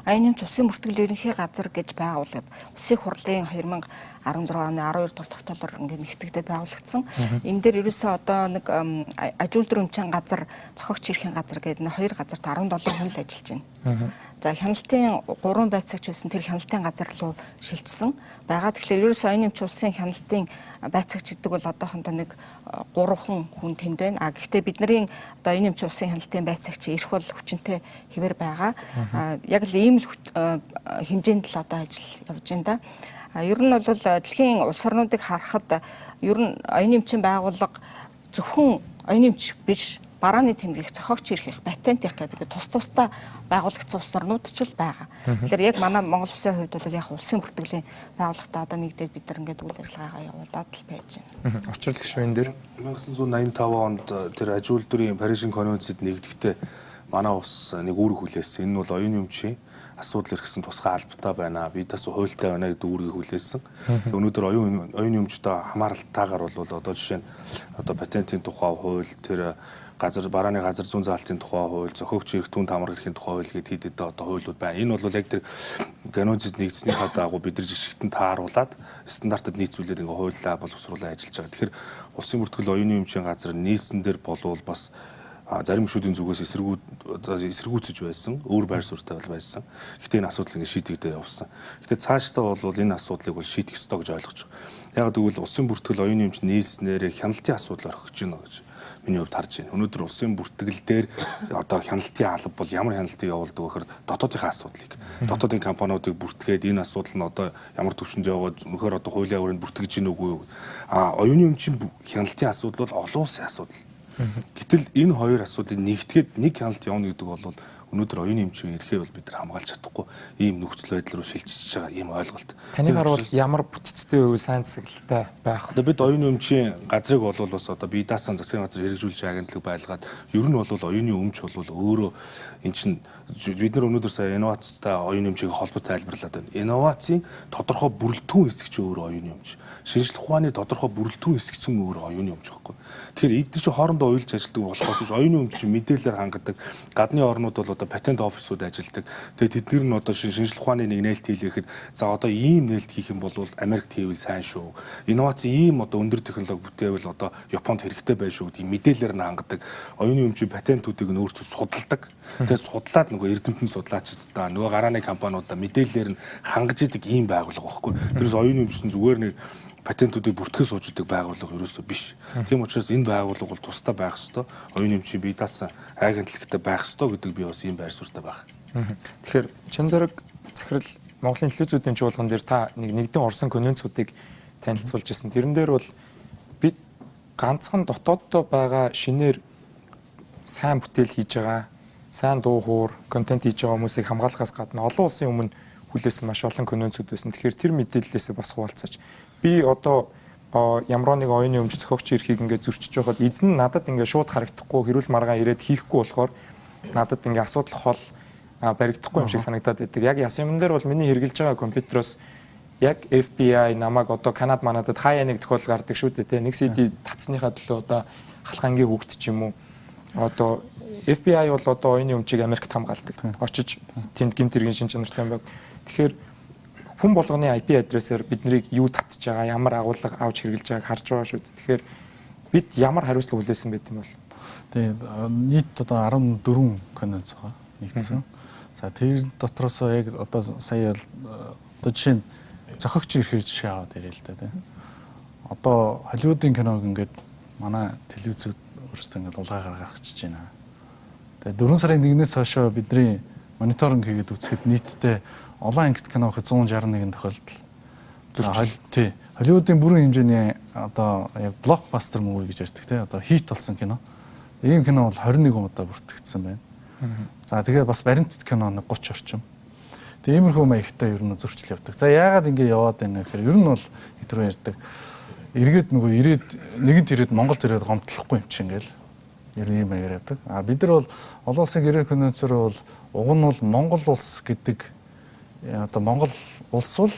Оюуны өмч улсын бүртгэл ерөнхий газар гэж байгууллагад улсын хурлын 2016 оны 12 дугаар тогтоолоор ингээд нэгтгэгдээд байгуулагдсан. Энэ дээр ерөөсөө одоо нэг ажилтны өмчийн газар, зохиогч эрхийн газар гэдэг хоёр газарт 17 хүн л ажиллаж байна. За хяналтын 3 байцаагч байсан тэр хяналтын газар руу шилжсэн байгаа. Тэгэхээр ерөөсөө оюуны өмч улсын хяналтын байцаагч гэдэг бол одоохондоо нэг 3 хүн тэнд байна. Гэхдээ бидний одоо оюуны өмч улсын хяналтын байцаагч ирэх бол хүчинтэй хэвээр байгаа. Яг л ийм л хэмжээнд л одоо ажил явж байна да. Ер нь бол дэлхийн улс орнуудыг харахад ер нь оюуны өмчийн байгууллага зөвхөн оюуны өмч биш барааны тэмдгэх, зохиогч эрх, патент их гэдэг тусдаа байгуулагдсан улс орнууд ч л байгаа. Тэгэхээр яг манай Монгол улсын хувьд бол яг улсын бүртгэлийн байгууллагатай одоо нэгдээд бид нар ингээд үйл ажиллагаагаа явуулаад л байж байна. Учир гишүүн дээр 1985 онд тэр аж үйлдвэрийн Парижийн конвенцэд нэгдэхдээ манай улс нэг үүрэг хүлээсэн. Энэ бол оюуны өмчийн асуудал эргэсэн тусгай албатай байна. Би тас хуультай байна гэдэг үүргийг хүлээсэн. Өнөөдөр оюуны өмчтэй хамааралтайгаар бол одоо жишээ нь одоо патентын тухай хууль, тэр газар барааны газар зүүн заалтын тухай хууль, зохиогч эрх түн тамга эрхийн тухай хууль гэдэг хэд одоо хуулиуд байна. Энэ бол яг тэр конвенцэд нэгдснийхаа дагуу бид нар жишгтэн тааруулаад стандартад нийцүүлээд ингээ хуулиа боловсруулаад ажиллаж байгаа. Тэгэхээр улсын бүртгэл оюуны өмчийн газар нийлсэн дээр болвол бас зарим гишүүдийн зүгээс эсэргүүцэж байсан, өөр байр суурьтай байсан. Гэхдээ энэ асуудал ингэ шийдэгдээ явсан. Гэхдээ цаашдаа бол энэ асуудлыг бол шийдэх ёстой гэж ойлгож байгаа. Яг тэгвэл улсын бүртгэл оюуны өмч нийлснээр хяналтын асуудал орхиж байна гэж миний хувьд харж байна. Өнөөдөр улсын бүртгэл дээр одоо хяналтын алба бол ямар хяналтыг явуулдаг вэ гэхээр дотоодынхаа асуудлыг, дотоодын компаниудыг бүртгээд энэ асуудал нь одоо ямар төвшөнд яваад нөхөр одоо хуулийн хүрээнд бүртгэж гин үгүй юу? Оюуны өмчийн хяналтын асуудал бол олон улсын асуудал. Гэтэл энэ хоёр асуудлыг нэгтгэхэд нэг хяналт явна гэдэг бол өнөөдөр оюуны эмчийн эрхээ бол бид нар хамгаалж чадахгүй ийм нөхцөл байдал руу шилжиж байгаа ийм ойлголт. Танийгаар бол ямар бүтцтэй үе сайн засаглалтай байх. Одоо бид оюуны эмчийн газрыг бол бас одоо бие даасан засгийн газар хэрэгжүүлж агентлаг байлгаад ер нь бол оюуны өмч бол өөрөө эн чинь бид нар өнөөдөр сая инновацтай оюуны эмчийн холбоо тайлбарлаад байна. Инновацийн тодорхой бүрэлдэхүүн хэсэг чинь өөрөө оюуны эмч. Шинжлэх ухааны тодорхой бүрэлдэхүүн хэсэг чинь өөрөө оюуны эмч байхгүй. Тэгэхээр эдгээр чинь хоорондоо уялж ажилладаг болохоос биш оюуны эмч чинь мэдээлэлээр хангадаг. Гадны орнууд бол одоо патент офисууд ажилладаг. Тэгээд тэдгээр нь одоо шинжлэх ухааны нэг нээлт хийлгэхэд за одоо ийм нээлт хийх юм бол Америкт хийвэл сайн шүү. Инновац ийм одоо өндөр технологи бүтээвэл одоо Японд хэрэгтэй байх шүү гэдэг мэдээлэлээр нь хангадаг. Оюуны эмчийн патентуудыг нь өөрсдөө судалдаг. Тэгээд судлаад нөгөө эрдэмтэн судлаачдаа нөгөө гарааны компаниудаа мэдээлэлээр нь хангаж идэг ийм байгууллага байхгүй. Тэрс оюуны эмчтэн зүгээр нэг патентуудыг бүртгэж сууж идэг байгууллага ерөөсөө биш. Тийм учраас энэ байгууллага бол тусдаа байх ёстой. Оюуны эмчийн бие даасан агентлагтай байх ёстой гэдэг би бас ийм байр суурьтай байна. Тэгэхээр чин зориг захирал Монголын телевизүүдийн чуулган дээр та нэгдэн орсон конвенцуудыг танилцуулж ирсэн. Тэрэн дээр бол бид ганцхан дотооддоо байгаа шинээр сайн бүтээл хийж байгаа, сайн дуу хуур, контент хийж байгаа хүмүүсийг хамгаалахаас гадна олон улсын өмнө хүлээсэн маш олон конвенцууд байсан. Тэгэхээр тэр мэдээллээсээ бас хуваалцаач. Би одоо ямар нэг оюуны өмч зохиогчийн эрхийг ингээд зөрчиж байхад эзэн нь надад ингээд шууд харагдахгүй хэрүүл маргаан ирээд хийхгүй болохоор надад ингээд асуудал хол баригдахгүй юм шиг санагдаад байдаг. Яг ясмын дээр бол миний хэрэгжилж байгаа компьютероос яг FBI намайг одоо Канад манадад хаяа нэг тохиол гардаг шүү дээ. Нэг CD татсныхаа төлөө одоо халхангийн хүүхд ч юм уу. Одоо FBI бол одоо оюуны өмчийг Америкт хамгаалдаг. Очиж тэнд гэмт хэргийн шин чанартай юм байна. Тэгэхээр хүн болгоны IP адресээр биднийг юу татж байгаа, ямар агуулга авч хэрэгжилж байгааг харж байгаа шүү дээ. Тэгэхээр бид ямар хариуцлага хүлээсэн байт юм бол. Тэгээд нийт одоо 14 конвенц байгаа нэгдсэн. За тэр дотроос яг одоо сая одоо жишээ нь зохиогчийн эрхээ жишээ аваад ирээ л да тийм. Одоо Холливуудын киног ингээд манай телевизүүд өөрсдөө ингээд улгаагаар гаргачихж байна. Тэгээд 4 сарын 1-ээс хойш бидний мониторинг хийгээд үзэхэд нийтдээ олон ангит киног 161 тохиолдол. Тий. Холливуудын бүрэн хэмжээний одоо яг блокбастер мууви гэж ярьдаг тий. Одоо хит болсон кино. Ийм кино бол 21 удаа бүртгэгдсэн байна. За тэгээ бас баримт кино 30 орчим. Тэгээ иймэрхүү маягтай ер нь зөрчил явдаг. За яагаад ингэ яваад байна гэхээр ер нь бол хэдрүү ярьдаг. Эргээд нөгөө нэгэнт ирээд Монголд ирээд гомдлохгүй юм чи ингээл ер нь ийм маягаар явдаг. Бид нар бол олон улсын гэрээ конвенцээр бол уг нь бол Монгол улс гэдэг одоо Монгол улс бол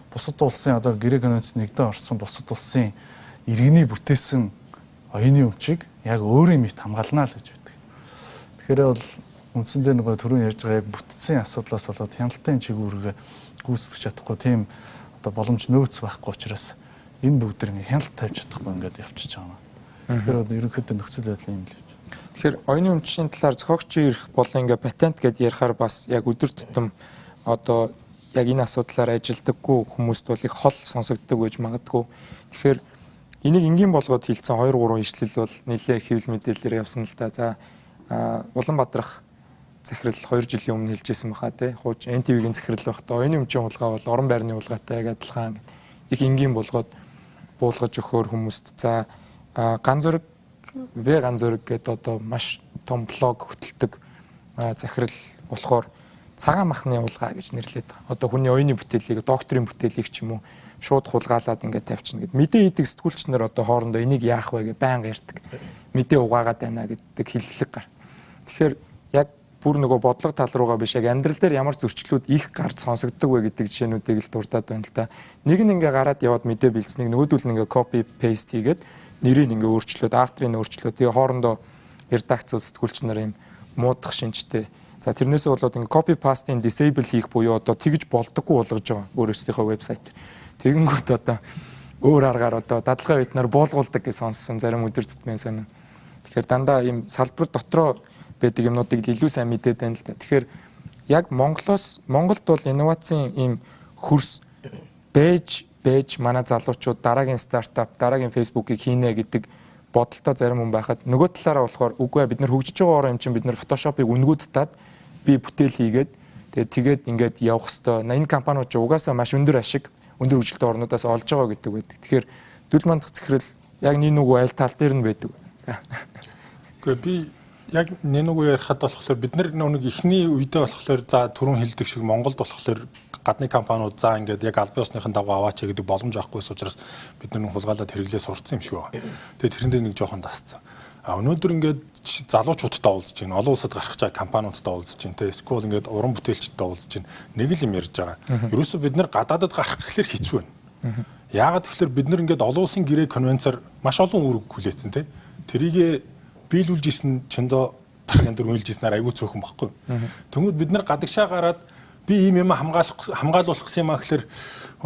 бусад улсын одоо гэрээ конвенцэд нэгдэн орсон бусад улсын иргэний бүтээсэн оюуны өмчийг яг өөрийн мэт хамгаална л гэж байдаг. Тэгэхээр бол үндсэндээ нөгөө түрүүн ярьж байгаа яг бүтцийн асуудлаас болоод хяналтын чигүүргээ гүйцэтгэж чадахгүй тийм одоо боломж нөөц байхгүй учраас энэ бүгд ингэ хяналт тавьж чадахгүй ингээд явчихж байгаа юм. Тэгэхээр одоо ерөнхийдөө нөхцөл байдал юм л гэж. Тэгэхээр оюуны өмчийн талаар зохиогчийн эрх болон ингээ патент гэдээ ярихаар бас яг өдөр тутам одоо яг энэ асуудлаар ажилдаггүй хүмүүст бол их хол сонсогддог гэж магадгүй. Тэгэхээр энийг энгийн болгоод хилцэн 2 3 ишлэл бол нэлээ хэвлэл мэдээлэлээр явсан л да. За Улаанбаатарх захирал 2 жилийн өмнө хэлжсэн баха тий. Хууч NTV-гийн захирал байхдаа оюуны өмчийн хулгай бол орон байрны хулгайтай яг адилхан их энгийн болгоод буулгаж өгөхөөр хүмүүст. За ганц зураг ганц зураг гэдэг одоо маш том блог хөтэлдэг захирал болохоор цагаан махны хулгай гэж нэрлэдэг. Одоо хүний оюуны бүтээлийг, докторийн бүтээлийг ч юм уу шууд хулгайлаад ингээд тавьчихна гэд. Мэдээ идэг сэтгүүлч нар одоо хоорондоо энийг яах вэ гэж байнга ярьдаг. Мэдээ угаагаад байна гэдэг хиллэг гар. Тэгэхээр яг бүр нөгөө бодлого тал руугаа биш яг амьдрал дээр ямар зөрчлүүд их гарч сонсогддог вэ гэдэг жишээнүүдийг л дурдаад байна л да. Нэг нь ингээ гараад яваад мэдээ бэлдсэнийг нөгөөдөл нь ингээ copy paste хийгээд нэрийг ингээ өөрчлөөд авторыг өөрчлөөд тэгээ хоорондоо редакц сэтгүүлч нар юм муудах шинжтэй. За тэрнээсээ болоод ингээ copy paste-ийн disable хийх буюу одоо тэгж болдоггүй болгож байгаа өөрөөсийнхөө вебсайт. Тэгэнгүүт одоо өөр аргаар одоо дадлага битнаар буулгуулдаг гэж сонссон зарим өдөр тутмын сонин. Тэгэхээр дандаа ийм салбар дотроо байдаг юмнуудыг илүү сайн мэдээд байна л да. Тэгэхээр яг Монголд бол инновацийн ийм хөрс байж манай залуучууд дараагийн стартап, дараагийн фейсбુકийг хийнэ гэдэг бодолтой зарим хүн байхад нөгөө талаараа болохоор үгүй бид нар хөгжиж байгаа юм чинь бид нар фотошопыг үнгүүдтаад би бүтээл хийгээд тэгээд ингээд явах хэвээр. Энэ компаниуд ч угаасаа маш өндөр ашиг, өндөр хөгжилтэй орнуудаас олж байгаа гэдэг байдаг. Тэгэхээр дүүл мандах захирал яг нэг айл тал дээр нь байдаг. Гэхдээ би яг нэнугүй ярихад болохоор бид нэг ихний үедээ болохоор за түрүүн хэлдэг шиг Монголд болохоор гадны компаниуд за ингээд яг албан ёсныхын дагуу аваач гэдэг боломж авахгүйс учраас бид нар хулгайлаад хэрэглээ сурцсан юм шиг байна. Тэгээд тэрэндээ нэг жоохон дасцсан. А өнөөдөр ингээд залуучуудтай уулзж байна. Олон улсад гарах чаа компаниудтай уулзж байна. Тэ эсвэл ингээд уран бүтээлчтэй уулзж байна. Нэг л юм ярьж байгаа. Ерөөсөө бид нар гадаадад гарах гэхлээр хэцүү байна. Яагаад тэгэхээр бид нар ингээд олон улсын гэрээ конвенцаар маш олон үүрэг хүлээсэн тэ. Тэрийг биелүүлж исэн чиндөө тархын дөрвөлж иснээр айгүй цөөхөн баггүй. Тэнгүүд бид нар гадагшаа гараад би ийм юм хамгаалуулах гэсэн юм аа гэхээр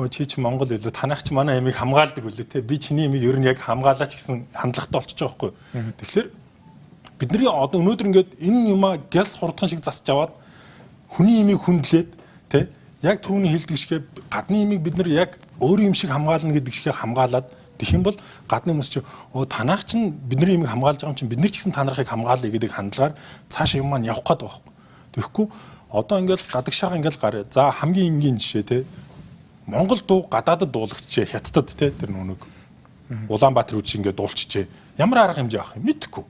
чи ч Монгол илүү танайх ч манай ямиг хамгаалдаг үлээ те би чиний ямиг ер нь яг хамгаалаач гэсэн хандлагатай болчихж байгаа байхгүй. Тэгэхээр бидний одоо өнөөдөр ингээд энэ юмаа газ хурдхан шиг засч аваад хүний ямиг хүндлээд те яг түүний хэлдэг шигээ гадны ямиг бид нар яг өөр юм шиг хамгаална гэдэг шигээ хамгаалаад тэгэх юм бол гадны хүмүүс чи танайх чинь бидний ямиг хамгаалж байгаа юм чинь бид нар ч гэсэн танархыг хамгаалъя гэдэг хандлагаар цаашаа юм маань явах гээд байгаа байхгүй. Тэгэхгүй одоо ингээд гадагшаага ингээд гараа. За хамгийн энгийн жишээ те Монгол дуу гадаадад дуулагдчихэ хятадд те тэр нүг Улаанбаатар үуч ингээд дуулчихжээ. Ямар арга хэмжээ авах юм мэдэхгүй.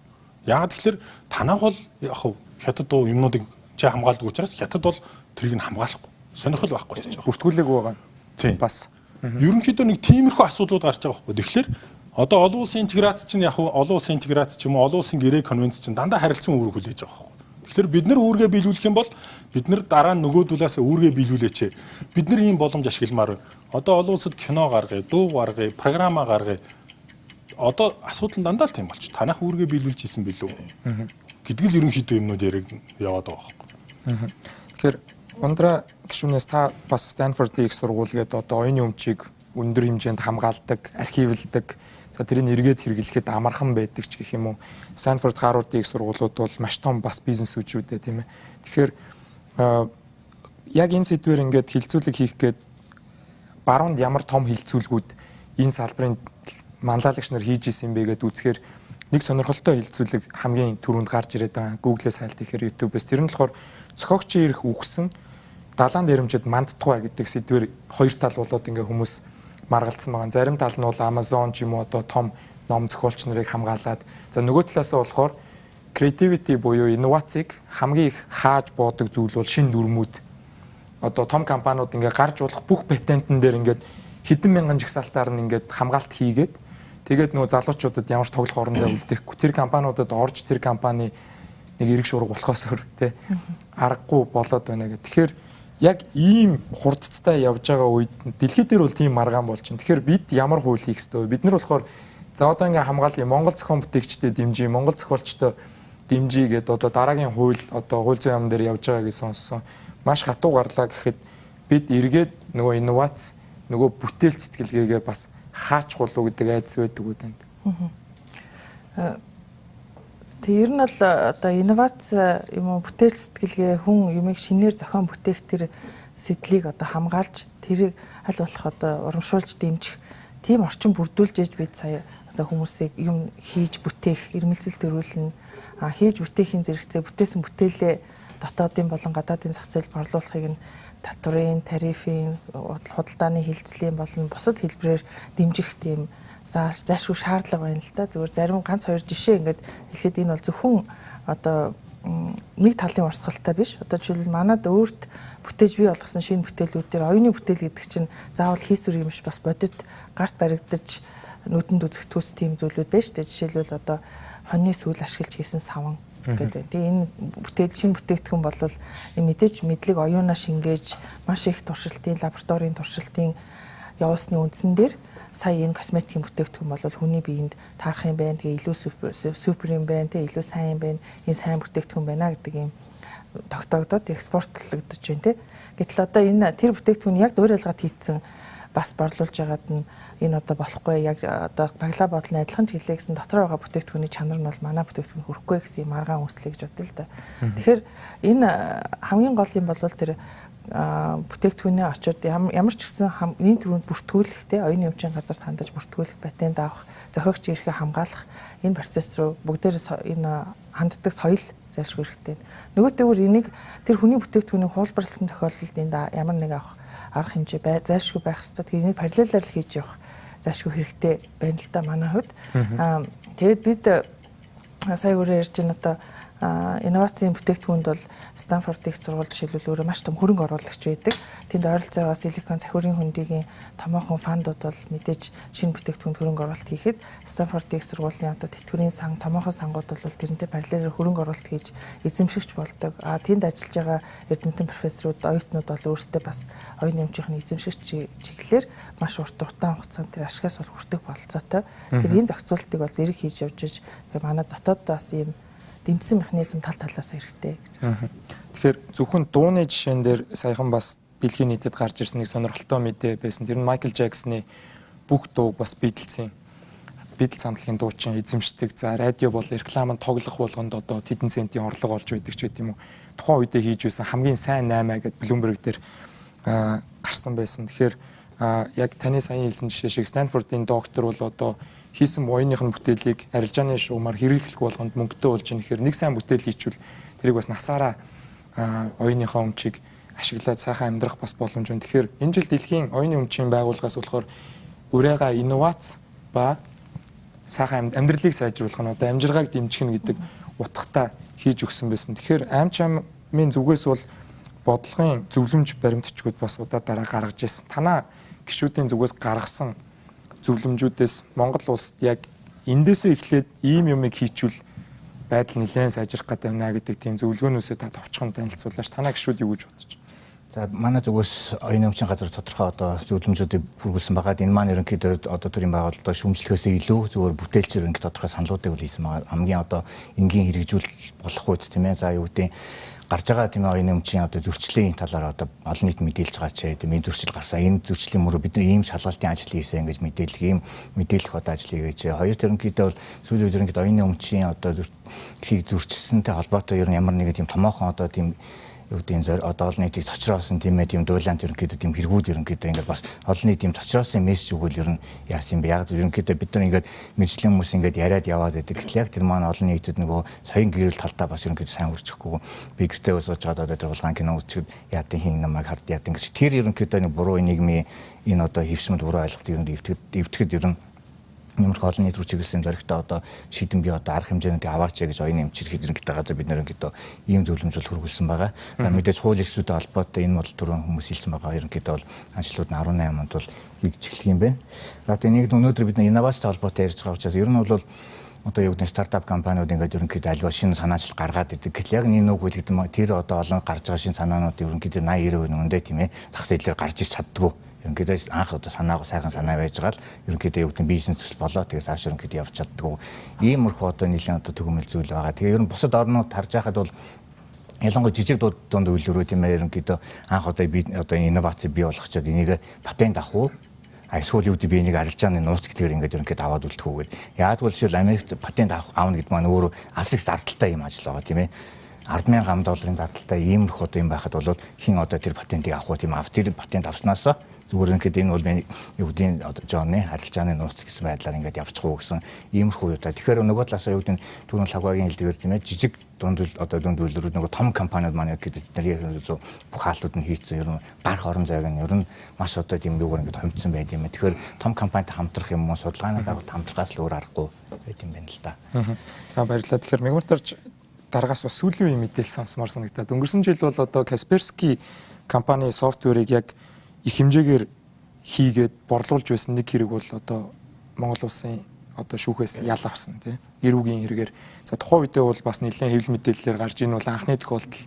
Яагаад тэгэхээр танах бол яг хятад дуу юмнуудыг чи хамгаалдаг учраас хятад бол тэрийг нь хамгаалахгүй. Сонирхол байхгүй гэж байгаа. Бүртгүүлэг байгаа. Тийм. Бас. Ерөнхийдөө нэг тиймэрхүү асуудлууд гарч байгаа байхгүй. Тэгэхээр одоо олон улсын интеграц чинь яг олон улсын интеграц ч юм уу олон улсын гэрээ конвенц чинь дандаа харилцан үүрэг хүлээж байгаа байхгүй. Тэгэхээр бид нар үүргээ биелүүлэх юм бол бид нар дараа нь нөгөөдүүлээс үүргээ биелүүлээч. Бид нар ийм боломж ашигламаар байна. Одоо олон улсад кино гаргая, дуу гаргая, програма гаргая. Одоо асуудал дандаа л тийм болчих. Танах үүргээ биелүүлж исэн билүү гэдэг л ерөнхийдөө юмнууд яриг яваад байгаа байхгүй. Тэгэхээр Ундра гишүүнээс та бас Стэнфордын их сургууль гэдэг одоо оюуны өмчийг өндөр хэмжээнд хамгаалдаг, архивлдаг, за тэрийг эргээд хэрэглэхэд амархан байдаг ч гэх юм уу. Стэнфорд, Харвардын их сургуулиуд бол маш том бас бизнес үжүүдээ тийм ээ. Тэгэхээр яг энэ сэдвээр ингээд хилцүүлэг хийх гээд баруунд ямар том хилцүүлгүүд энэ салбарын манлайлагч нар хийж исэн бэ гэдээ үзэхээр нэг сонирхолтой хилцүүлэг хамгийн түрүүнд гарч ирээд байгаа. Google-ээс хайлт ихээр YouTube-ээс тэр нь болохоор цохогчийн ирэх үгсэн далайн дээрэмчэд мандтугай гэдэг сэдвээр хоёр тал болоод ингээ хүмүүс маргалдсан байгаа. Зарим тал нь бол Amazon ч юм уу одоо том ном зохиолч нарыг хамгаалаад за нөгөө талаас нь болохоор creativity буюу инновацийг хамгийн их хааж боодог зүйл бол шинэ дүрмүүд. Одоо том компаниуд ингээ гарч болох бүх патентн дээр ингээд хэдэн мянган жагсаалтаар нь ингээд хамгаалт хийгээд тэгээд нөгөө залуучуудад ямар ч тоглох орон зай үлдээхгүй тэр компаниудад орж тэр компани нэг эрг шуурга болохоос өөр тий аргагүй болоод байна гэх. Тэгэхээр яг ийм хурдцтай явж байгаа үед дэлхийд дээр бол тийм маргаан болж байна. Тэгэхээр бид ямар хууль хийх ёстой вэ? Бид нар болохоор за одоо ингээ хамгаалъя Монгол зохион бүтээгчдэд дэмжиж, Монгол зохиолчтой дэмжиж гэдэг одоо дараагийн хууль одоо хууль зүйн яам дээр явж байгааг сонссон. Маш хатуу гарлаа гэхэд бид эргээд нөгөө инновац, нөгөө бүтээл сэтгэлгээгээ бас хаач болов гэдэг айдас байдаг үү танд. Тэг ер нь бол одоо инновац юм уу бүтээл сэтгэлгээ хүн юмыг шинээр зохион бүтээх тэр сэтлийг одоо хамгаалж тэрийг аль болох одоо урамшуулж дэмжих тийм орчин бүрдүүлж ээж бид сая одоо хүмүүсийг юм хийж бүтээх ирмэлцэл төрүүлнэ хийж бүтээхийн зэрэгцээ бүтээсэн бүтээлээ дотоодын болон гадаадын зах зээлд борлуулахыг нь татварын, тарифын, худалдааны хилцлийн болон бусад хэлбэрээр дэмжих тийм зайлшгүй шаардлага байна л да. Зүгээр зарим ганц хоёр жишээ ингээд хэлэхэд энэ бол зөвхөн одоо нэг талын урсгалтай биш. Одоо жишээлбэл манад өөрт бүтээж бий болгосон шинэ бүтээлүүд дээр оюуны бүтээл гэдэг чинь заавал хийсвэр юм биш бас бодит гарт баригдаж нүдэнд үзэх төс тийм зүйлүүд байна шүү дээ. Жишээлбэл одоо хоньны сүүл ашиглаж хийсэн саван гэдэг. Тэгээ энэ бүтээл шинэ бүтээгдэхүүн бол мэдээж мэдлэг оюунаа шингээж маш их туршилтын лабораторийн туршилтын явуулсны үндсэн дээр сая энэ косметикийн бүтээгдэхүүн бол хүний биед таарах юм байна. Тэгээ илүү супер юм байна. Тэгээ илүү сайн юм байна. Энэ сайн бүтээгдэхүүн байна гэдэг юм тогтоогдоод экспортлогдож байна те. Гэтэл одоо энэ тэр бүтээгдэхүүн яг дуурайлгаад хийцэн бас борлуулж байгаад нь энэ одоо болохгүй яг одоо баглаа бодлын адилхан чиглэлээ гэсэн дотор байгаа бүтээгдэхүүний чанар нь бол манай бүтээгдэхүүн хүрэхгүй гэсэн юм аргаан үүслэе гэж бодлоо л да. Тэгэхээр энэ хамгийн гол юм бол тэр бүтээгдэхүүнээ очоод ямар ч гэсэн энэ төрөнд бүртгүүлэх те оюуны өмчийн газарт хандаж бүртгүүлэх патент авах зохиогчийн эрхээ хамгаалах энэ процесс руу бүгдээрээ энэ ханддаг соёл зайлшгүй хэрэгтэй. Нөгөө төвөр энийг тэр хүний бүтээгдэхүүнийг хуулбарлсан тохиолдолд энэ ямар нэг авах арга хэмжээ зайлшгүй байх ёстой. Тэгээд энийг параллелаар л хийж явах зайлшгүй хэрэгтэй байна л да манай хувьд. Тэгээд бид сая өөрөө ярьж байна одоо инновацийн бүтээгдэхүүнд бол Stanford их сургууль жишээлбэл өөрөө маш том хөрөнгө оруулагч байдаг. Тэнд ойролцоогоо Silicon цахиурын хөндийн томоохон фандууд бол мэдээж шинэ бүтээгдэхүүнд хөрөнгө оруулалт хийхэд Stanford их сургуулийн одоо тэтгэврийн сан томоохон сангууд бол тэрнтэй параллелээр хөрөнгө оруулалт хийж эзэмшигч болдог. Тэнд ажиллаж байгаа эрдэмтэн профессорууд, оюутнууд бол өөрсдөө бас оюуны өмчийн эзэмшигч чиглэлээр маш урт удаан хугацаанд тэр ашигаас бол хүртэх бололцоотой. Тэр энэ зохицуултыг бол зэрэг хийж явж иж манай дотооддоос ийм дэмжсэн механизм тал талаас хэрэгтэй гэж. Тэгэхээр зөвхөн дууны жишээн дээр саяхан бас дэлхийн нийтэд гарч ирсэн нэг сонирхолтой мэдээ байсан. Тэр нь Майкл Джексоны бүх дууг бас Битлз хамтлагийн дуучин эзэмшдэг. За радио бол рекламанд тоглох болгонд одоо тэдэн центийн орлого олж байдаг ч гэдэм үү. Тухайн үедээ хийж байсан хамгийн сайн 8 гэд Bloomberg дээр гарсан байсан. Тэгэхээр яг таны саяхан хэлсэн жишээ шиг Stanford-ийн доктор бол одоо хийсэн буйных нь бүтээлийг арилжааны шугамар хэрэглэх болгонд мөнгөтэй болж ийн гэхээр нэг сайн бүтээл хийчихвэл тэрийг бас насаараа оюуныхаа өмчийг ашиглаад сайхан амьдрах бас боломж байна. Тэгэхээр энэ жил дэлхийн оюуны өмчийн байгууллагаас болохоор үрээга инновац ба сайхан амьдралыг сайжруулах нь одоо амжиргааг дэмжих нь гэдэг утгатай хийж өгсөн байсан. Тэгэхээр аймч амын зүгээс бол бодлогын зөвлөмж баримтчгууд бас удаа дараа гаргаж ирсэн. Танаа гишүүдийн зүгээс гаргасан зөвлөмжүүдээс Монгол улсад яг эндээсээ эхлээд ийм юмыг хийчихвэл байдал нэлээд сайжрах гэдэг байна гэдэг тийм зөвлөгөөнөөсөө та товчхон танилцуулаач. Танаа гишүүд юу гэж бодож байна? За манай зүгээс оюуны өмчийн газар тодорхой одоо зөвлөмжүүдийг хүргэсэн байгаа. Энэ маань ерөнхийдөө одоо төрийн байгууллагад шүүмжлэхээс илүү зөвхөн бүтээлчээр ингээд тодорхой саналуудыг үлээсэн байгаа. Хамгийн одоо энгийн хэрэгжүүлэх болох үед тийм ээ. За юу гэдэг гарч байгаа тийм оюуны өмчийн одоо зөрчлийн талаар одоо олон нийт мэдээлж байгаа ч тийм энэ зөрчил гарсан. Энэ зөрчлийн мөрөө бид нар ийм шалгалтын ажил хийсэн гэж мэдээлэх ийм мэдээлэх одоо ажил хийж. Хоёр ерөнхийдөө бол сүүлийн үед ерөнхийдөө оюуны өмчийн одоо зөрчилсөнтэй холбоотой ер нь ямар нэгэн тийм томоохон одоо тийм юу гэдэг одоо олон нийтийг цочроосон тийм ээ тийм дуулаант ерөнхийдөө тийм хэрэгүүд ерөнхийдөө ингээд бас олон нийт тийм цочроосон мессеж өгвөл ер нь яасан юм бэ? Яг ерөнхийдөө бид нар ингээд мэржлийн хүмүүс ингээд яриад яваад байдаг. Гэтэл яг тэр маань олон нийтэд нөгөө соён гэрэл талтаа бас ерөнхийдөө сайн хүрчихгүй. Би гэртээ сууж байгаа одоо тэр улгаан кино үзчихэд яатын хин намайг хард яатын гэж тэр ерөнхийдөө нэг буруу нийгмийн энэ одоо хөвсмөд буруу ойлголт ер нь эвтгэхэд ер нь нэмэрх олон нийт рүү чиглэсэн зоригтой одоо шийдэн бий одоо арга хэмжээнд аваач гэж оюуны эмч хэрэг гэдэг газар бид нэр ингээд ийм зөвлөмжөл хөргүүлсэн байгаа. Мэдээж хууль эрхлүүдэд холбоотой энэ бол түрүүн хүмүүс хэлсэн байгаа. Ерөнхийдөө бол анчлууд нь 18 онд бол хийгдэж эхлэх юм байна. За тэгээ нэг өнөөдөр бид инновацтай холбоотой ярьж байгаа учраас ер нь бол одоо юу гэдэг стартап компаниуд ингээд ерөнхийдөө альва шинэ санаачил гаргаад идэг. Гэтэл яг энэ үг хэлэхэд тэр одоо олон гарч байгаа шинэ санаанууд ерөнхийдөө 80 90% нүндээ тийм ээ зах зээлээр гарч иж чаддгүй. Ерөнхийдөө анх одоо санаагаа сайхан санаа байж байгаа л ерөнхийдөө юу гэдэг бизнес төсөл болоо тэгээ цааш ерөнхийдөө явж чаддгүй. Иймэрхүү одоо нийлэн одоо төгөмөл зүйл байгаа. Тэгээ ер нь бусад орнууд харж байхад бол ялангуяа жижиг дунд үйлрүү тийм ээ ерөнхийдөө анх одоо би одоо инновац бий болгочод энийг патент авах уу? Эсвэл юу гэдэг би энийг арилжааны нууц гэдгээр ингээд ерөнхийдөө аваад үлдэхүү гэдэг. Яагтвэл жишээл Америкт патент авах гэдэг маань өөрөө асар их зардалтай юм ажил байгаа тийм ээ. 10,000 долларын зардалтай иймэрхүү одоо юм байхад бол хин одоо тэр патентыг авах уу тийм тэр патент авснаас зүгээр ингээд энэ бол миний юу гэдэг одоо Джонны арилжааны нууц гэсэн байдлаар ингээд явчих уу гэсэн иймэрхүү юу та. Тэгэхээр нөгөө талаасаа юу гэдэг түрүүн лагвагийн хэлдгээр тийм ээ жижиг дунд үйлдвэрүүд нөгөө том компаниуд маань гэдэг нэр бүх хаалтууд нь хийцэн ер нь гарах орон зайг нь ер нь маш одоо тийм юугаар ингээд хомцсон байд юм. Тэгэхээр том компанитай хамтрах юм уу судалгааны дагуу хамтрахаас л өөр аргагүй байт юм байна л да. За баярлалаа. Тэгэхээр мегмартарч дараагаас бас сүүлийн үеийн мэдээлэл сонсомоор санагдаад өнгөрсөн жил бол одоо Kaspersky компани софтверыг яг их хэмжээгээр хийгээд борлуулж байсан нэг хэрэг бол одоо Монгол улсын одоо шүүхээс ял авсан тийм эрүүгийн хэрэгээр за тухайн үедээ бол бас нэлээд хэвлэл мэдээллээр гарч ийн бол анхны тохиолдол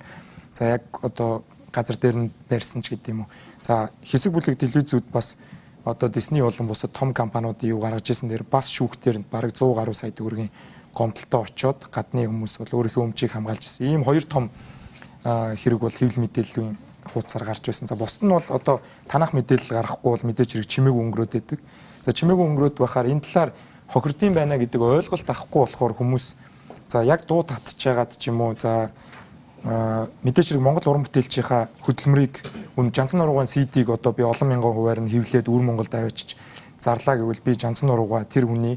за яг одоо газар дээр нь барьсан ч гэдэг юм уу за хэсэг бүлэг телевизүүд бас одоо Disney болон бусад том компаниудын юу гаргаж ирсэн дээр бас шүүхтэр бараг 100 гаруй сая төгрөгийн гомдолтой очоод гадны хүмүүс бол өөрийнхөө өмчийг хамгаалж ирсэн. Ийм хоёр том хэрэг бол хэвлэл мэдээллийн хуудасаар гарч байсан. За бусд нь бол одоо танах мэдээлэл гаргахгүй бол мэдээж хэрэг чимээг өнгөрөөд байдаг. За чимээг өнгөрөөд байхаар энэ талаар хохирдсон байна гэдэг ойлголт авахгүй болохоор хүмүүс за яг дуу татж байгаад ч юм уу за мэдээж хэрэг Монгол уран бүтээлчийнхаа хөдөлмөрийг Жанцан нуруугаан CD-г одоо би олон мянган хувиар нь хэвлээд өвөр Монголд авчиж зарлаа гэвэл би Жанцан нуруугаа тэр хүний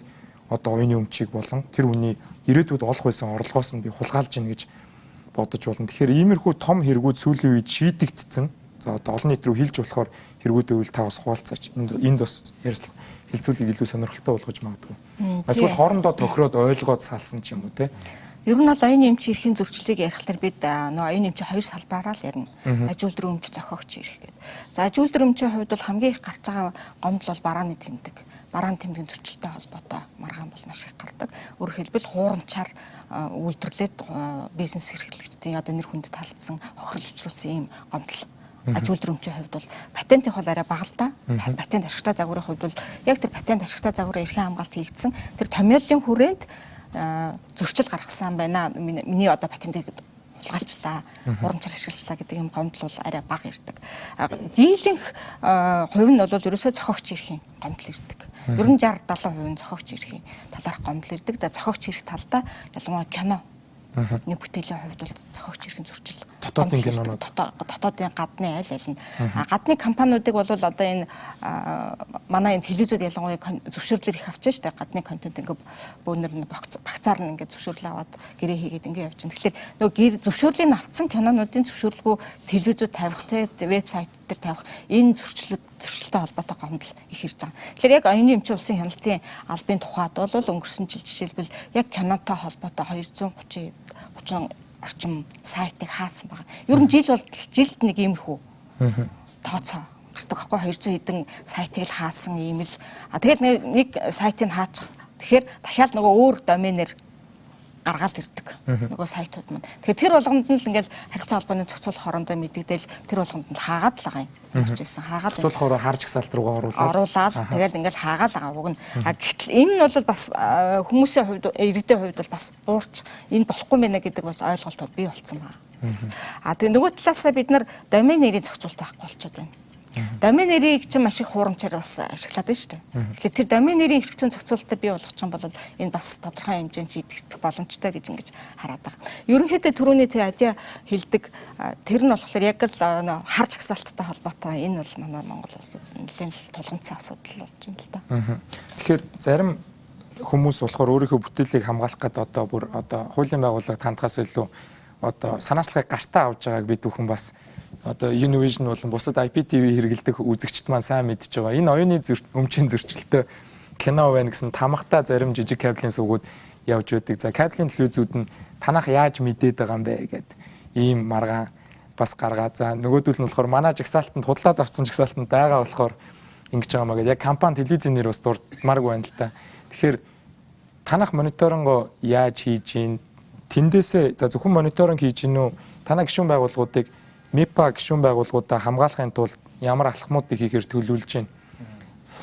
одоо оюуны өмчийг болон тэр хүний ирээдүйд олох байсан орлогоос нь би хулгайлж гин гэж бодож болно. Тэгэхээр иймэрхүү том хэрэгүүд сүүлийн үед шийдэгдсэн. За одоо олон нийт рүү хилж болохоор хэрэгүүдээ үйл та бас хуваалцаач. Энд бас хэлцүүлгийг илүү сонирхолтой болгож магадгүй. Эсвэл хоорондоо тохироод ойлгоод салсан ч юм уу те. Ер нь бол оюуны эмчийн эрхийн зөрчлийг ярихлаар бид нөө оюуны эмчийн хоёр салбараар л ярина. Аж үйлдвэр өмч, зохиогч эрх гэдэг. За аж үйлдвэр өмчийн хувьд бол хамгийн их гарч байгаа гомдол бол барааны тэмдэг. Барааны тэмдгийн зөрчилтэй холбоотой маргаан бол маш их гардаг. Өөрөөр хэлбэл хуурамчаар үйлдвэрлээд бизнес эрхлэгчдийн одоо нэр хүндэд талдсан хохирол учруулсан ийм гомдол. Аж үйлдвэр өмчийн хувьд бол патентын хол арай бага л да. Патент ашигтай загварын хувьд бол яг тэр патент ашигтай загварын эрхийн хамгаалалт хийгдсэн тэр томьёолын хүрээнд зөрчил гаргасан байна. Миний одоо патентыг хулгайлж та, хурамчаар ашиглаж та гэдэг юм гомдол бол арай бага ирдэг. Дийлэнх хувь нь бол ерөөсөө зохиогч эрхийн гомдол ирдэг. Ер нь 60-70% нь зохиогч эрхийн талаарх гомдол ирдэг. Да зохиогч эрх талдаа ялангуяа кино нэг бүтээлийн хувьд бол зохиогч эрхийн зөрчил. Дотоодын кинонууд, дотоодын гадны аль аль нь гадны компаниудыг бол одоо энэ манай энэ телевизүүд ялангуяа зөвшөөрлөөр их авч штэ гадны контент ингээ бөөнөр нь багцаар нь ингээ зөвшөөрлөө аваад гэрээ хийгээд ингээ явж байна. Тэгэхээр нөгөө гэр зөвшөөрлийг авцсан кинонуудын зөвшөөрлгүй телевизүүд тавих те вебсайт дээр тавих энэ зөрчилтэй холбоотой гомдол их ирж байгаа. Тэгэхээр яг оюуны эмчийн улсын хяналтын албаны тухайд бол өнгөрсөн жил жишээлбэл яг кинотой холбоотой 230 орчим сайтыг хаасан байгаа. Ер нь жилд нэг иймэрхүү тооцоо гардаг байхгүй 200 хэдэн сайтыг л хаасан ийм л. Тэгээд нэг сайтыг хаачих. Тэгэхээр дахиад нөгөө өөр доменээр гаргаад ирдэг. Нөгөө сайтууд маань. Тэгэхээр тэр болгонд нь л ингээл харилцаа холбооны зохицуулах хоорондоо мэдэгдэл тэр болгонд нь хаагаад л байгаа юм. Хэлчихсэн. Хаагаад зохицуулахаар харж гсалт руугаа оруулаад тэгээд ингээл хаагаад байгаа. Уг нь гэтэл энэ нь бол бас хүмүүсийн хувьд иргэдийн хувьд бол бас уурч энэ болохгүй мэнэ гэдэг бас ойлголтууд бий болцсон байна. Тэгээд нөгөө талаасаа бид нар домен нэрийн зохицуулт байхгүй болчиход байна. Домен нэрийг чинь маш их хуурамчаар бас ашиглаад байна шүү дээ. Тэгэхээр тэр домен нэрийн эрх зүйн зохицуулалтыг бий болгох юм бол энэ бас тодорхой хэмжээнд шийдэгдэх боломжтой гэж ингэж хараад байгаа. Ерөнхийдөө түрүүний тэр адиа хэлдэг тэр нь болохоор яг л харж агсаалттай холбоотой энэ бол манай Монгол улсад нэлээд тулгамдсан асуудал болж байна л да. Тэгэхээр зарим хүмүүс болохоор өөрийнхөө бүтээлийг хамгаалах гэдэг одоо хуулийн байгууллага тандхаас илүү одоо санаачлалыг гартаа авж байгааг бид бүхэн бас одоо Univision болон бусад IPTV хэрэгэлдэг үзэгчд маань сайн мэдж байгаа. Энэ оюуны өмчийн зөрчилтэй кино байна гэсэн тамхтай зарим жижиг кабелийн сувгууд явж байдаг. За кабелийн телевизүүд нь танах яаж мэдээд байгаа юм бэ гэд ийм маргаан бас гаргаад. За нөгөөдөл нь болохоор манай жагсаалтанд худалдаад авсан жагсаалтанд байгаа болохоор ингэж байгаа маа гэдэг. Яг компани телевизийн нэр бас дурдмааргүй байна л та. Тэгэхээр танах мониторинго яаж хийж ийн тэндээсээ за зөвхөн мониторинг хийж гинүү танаа гишүүн байгууллагуудыг МИПА гишүүн байгууллагуудаа хамгаалахын тулд ямар алхмуудыг хийхээр төлөвлөж байна.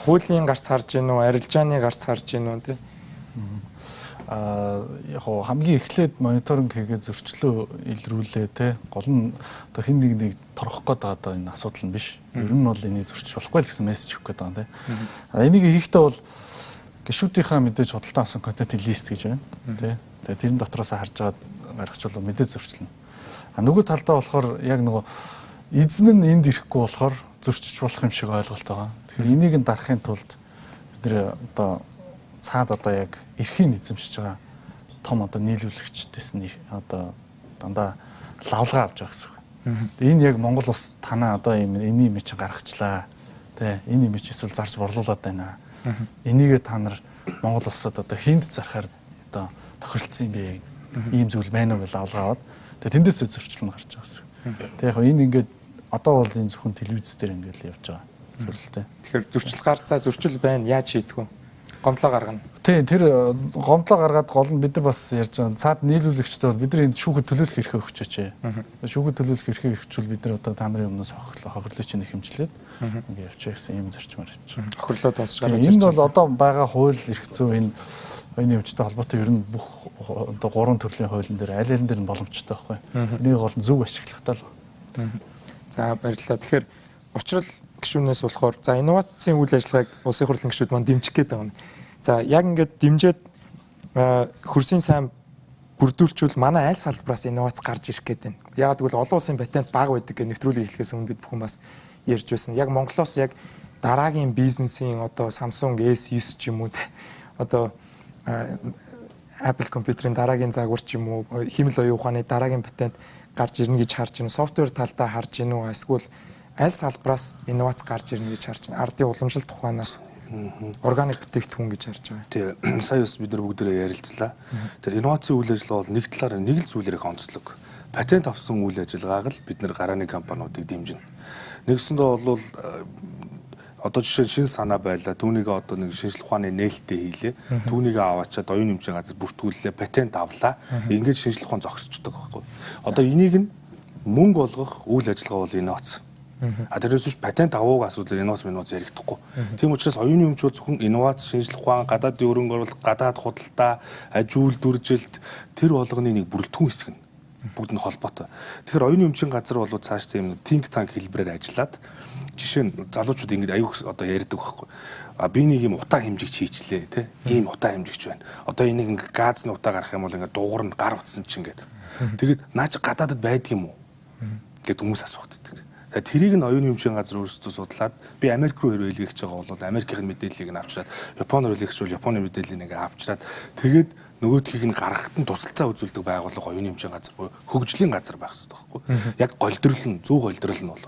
Хуулийн гарц харж гинүү, арилжааны гарц харж гинүү тий. Яг хамгийн эхлээд мониторинг хийгээд зөрчлөө илрүүлээ те. Гол нь одоо хэн нэг торгох гээд байгаа одоо энэ асуудал нь биш. Ер нь бол энийг зөрчиж болохгүй л гэсэн мессеж өгөх гээд байгаа те. Энийг хийхдээ бол гишүүдийнхаа мэдээж худалдаа авсан контентын лист гэж байна тий. Тэгээд тэрэн дотроос харж агаад гаргачихвал мэдээж зөрчилнө. Нөгөө талдаа болохоор яг нөгөө эзэн нь энд ирэхгүй болохоор зөрчиж болох юм шиг ойлголт байгаа. Тэгэхээр энийг нь дарахын тулд бид нэр одоо цаад одоо яг эрхийн эзэмшиж байгаа том одоо нийлүүлэгчдээс нь одоо дандаа лавлгаа авч байгаа гэсэн үг. Энэ яг Монгол улс танаа одоо энэ юм чинь гаргачлаа. Тэ энэ юм чинь эсвэл зарж борлуулад байна. Энийгээ та нар Монгол улсад одоо хинд зарахаар одоо тохиролцсон юм бэ? Ийм зүйл байна уу гэж лавлгаа аваад тэгээ тэндээсээ зөрчил нь гарч байгаа гэсэн. Тэгээ яг энэ ингээд одоо бол энэ зөвхөн телевиз дээр ингээд явж байгаа зүйлтэй. Тэгэхээр зөрчил гарцаа зөрчил байна яаж шийдэх вэ? Гомдлоо гаргана. Тийм тэр гомдлоо гаргаад гол нь бид нар бас ярьж байгаа. Цаад нийлүүлэгчтэй бол бид нар энд шүүхэд төлөөлөх эрхээ өгчөөч. Шүүхэд төлөөлөх эрхээ өгчвөл бид нар одоо та нарын өмнөөс хохирлоо чинь хэмжлээд ингээд явчих гэсэн ийм зарчмаар явчих. Хохирлоо тооцож гаргаж ирж байна. Энэ бол одоо байгаа хууль эрх зүйн энэ оюуны өмчтэй холбоотой ер нь бүх одоо 3 төрлийн хуулийн дээр аль алин дээр нь боломжтой байхгүй. Энийг гол нь зөв ашиглахтаа л. За баярлалаа. Тэгэхээр учрал гишүүнээс болохоор за инновацийн үйл ажиллагааг улсын хурлын гишүүд маань дэмжих гээд байгаа юм. За яг ингээд дэмжиж хөрсийн сайн бүрдүүлчүүл манай аль салбараас инновац гарч ирэх гээд байна. Яг гэвэл олон улсын патент бага байдаг гэх нэвтрүүлэг хэлэхээс өмнө бид бүхэн бас ярьж байсан. Яг Монголоос яг дараагийн бизнесийн одоо Samsung S9 ч юм уу одоо Apple компьютерийн дараагийн загвар ч юм уу хэмэл оюун ухааны дараагийн патент гарч ирнэ гэж харж байна. Софтвер талдаа харж байна уу? Эсвэл аль салбараас инновац гарч ирнэ гэж харж байна. Ардын уламжлалт ухаанаас Органик бүтээгдэхүүн гэж харж байгаа. Тэгээ сая бас бид нар бүгдээрээ ярилцлаа. Тэр инновацийн үйл ажиллагаа бол нэг талаараа нэг л зүйлээр их онцлог. Патент авсан үйл ажиллагааг л бид нар гарааны компаниудыг дэмжинэ. Нэгсэндээ бол одоо жишээ шин санаа байлаа. Түүнийг одоо нэг шинжлэх ухааны нээлттэй хийлээ. Түүнийг аваачаад оюун эмчийн газар бүртгүүллээ, патент авлаа. Ингээд шинжлэх ухаан зогсчихдог байхгүй. Одоо энийг нь мөнгө олгох үйл ажиллагаа бол инновац. Тэрээс биш патент авууг асуудал инновац ярихдаггүй. Тийм учраас оюуны өмчүүд зөвхөн инновац, шинжлэх ухаан, гадаадын хөрөнгө оруулалт, гадаад худалдаа, аж үйлдвэржилт тэр болгоны нэг бүрэлдэхүүн хэсэг нь бүгд нь холбоотой. Тэгэхээр оюуны өмчийн газар бол цааш тийм think tank хэлбэрээр ажиллаад жишээ нь залуучууд ингэж аюух одоо ярьдаг байхгүй. Би нэг юм утаа хэмжигч хийчлээ тий. Ийм утаа хэмжигч байна. Одоо энийг ингээ газны утаа гарах юм бол ингээ дуугар нь гар утсан чинь гэдэг. Тэгээд наач гадаадд байдаг юм уу гэд хүмүүс асуухддаг. Тэрийг нь оюуны өмчийн газар өөрсдөө судлаад би Америк руу хэрэглэж байгаа бол Америкийн мэдээллийг нь авчираад Японоор хэрэглэж бол Японы мэдээллийг ингээ авчираад тэгээд нөгөөдхийг нь гаргахад нь тусалцаа үзүүлдэг байгууллага оюуны өмчийн газар буюу хөгжлийн газар байх хэрэгтэй байхгүй. Яг голдрол нь зөв голдрол нь бол.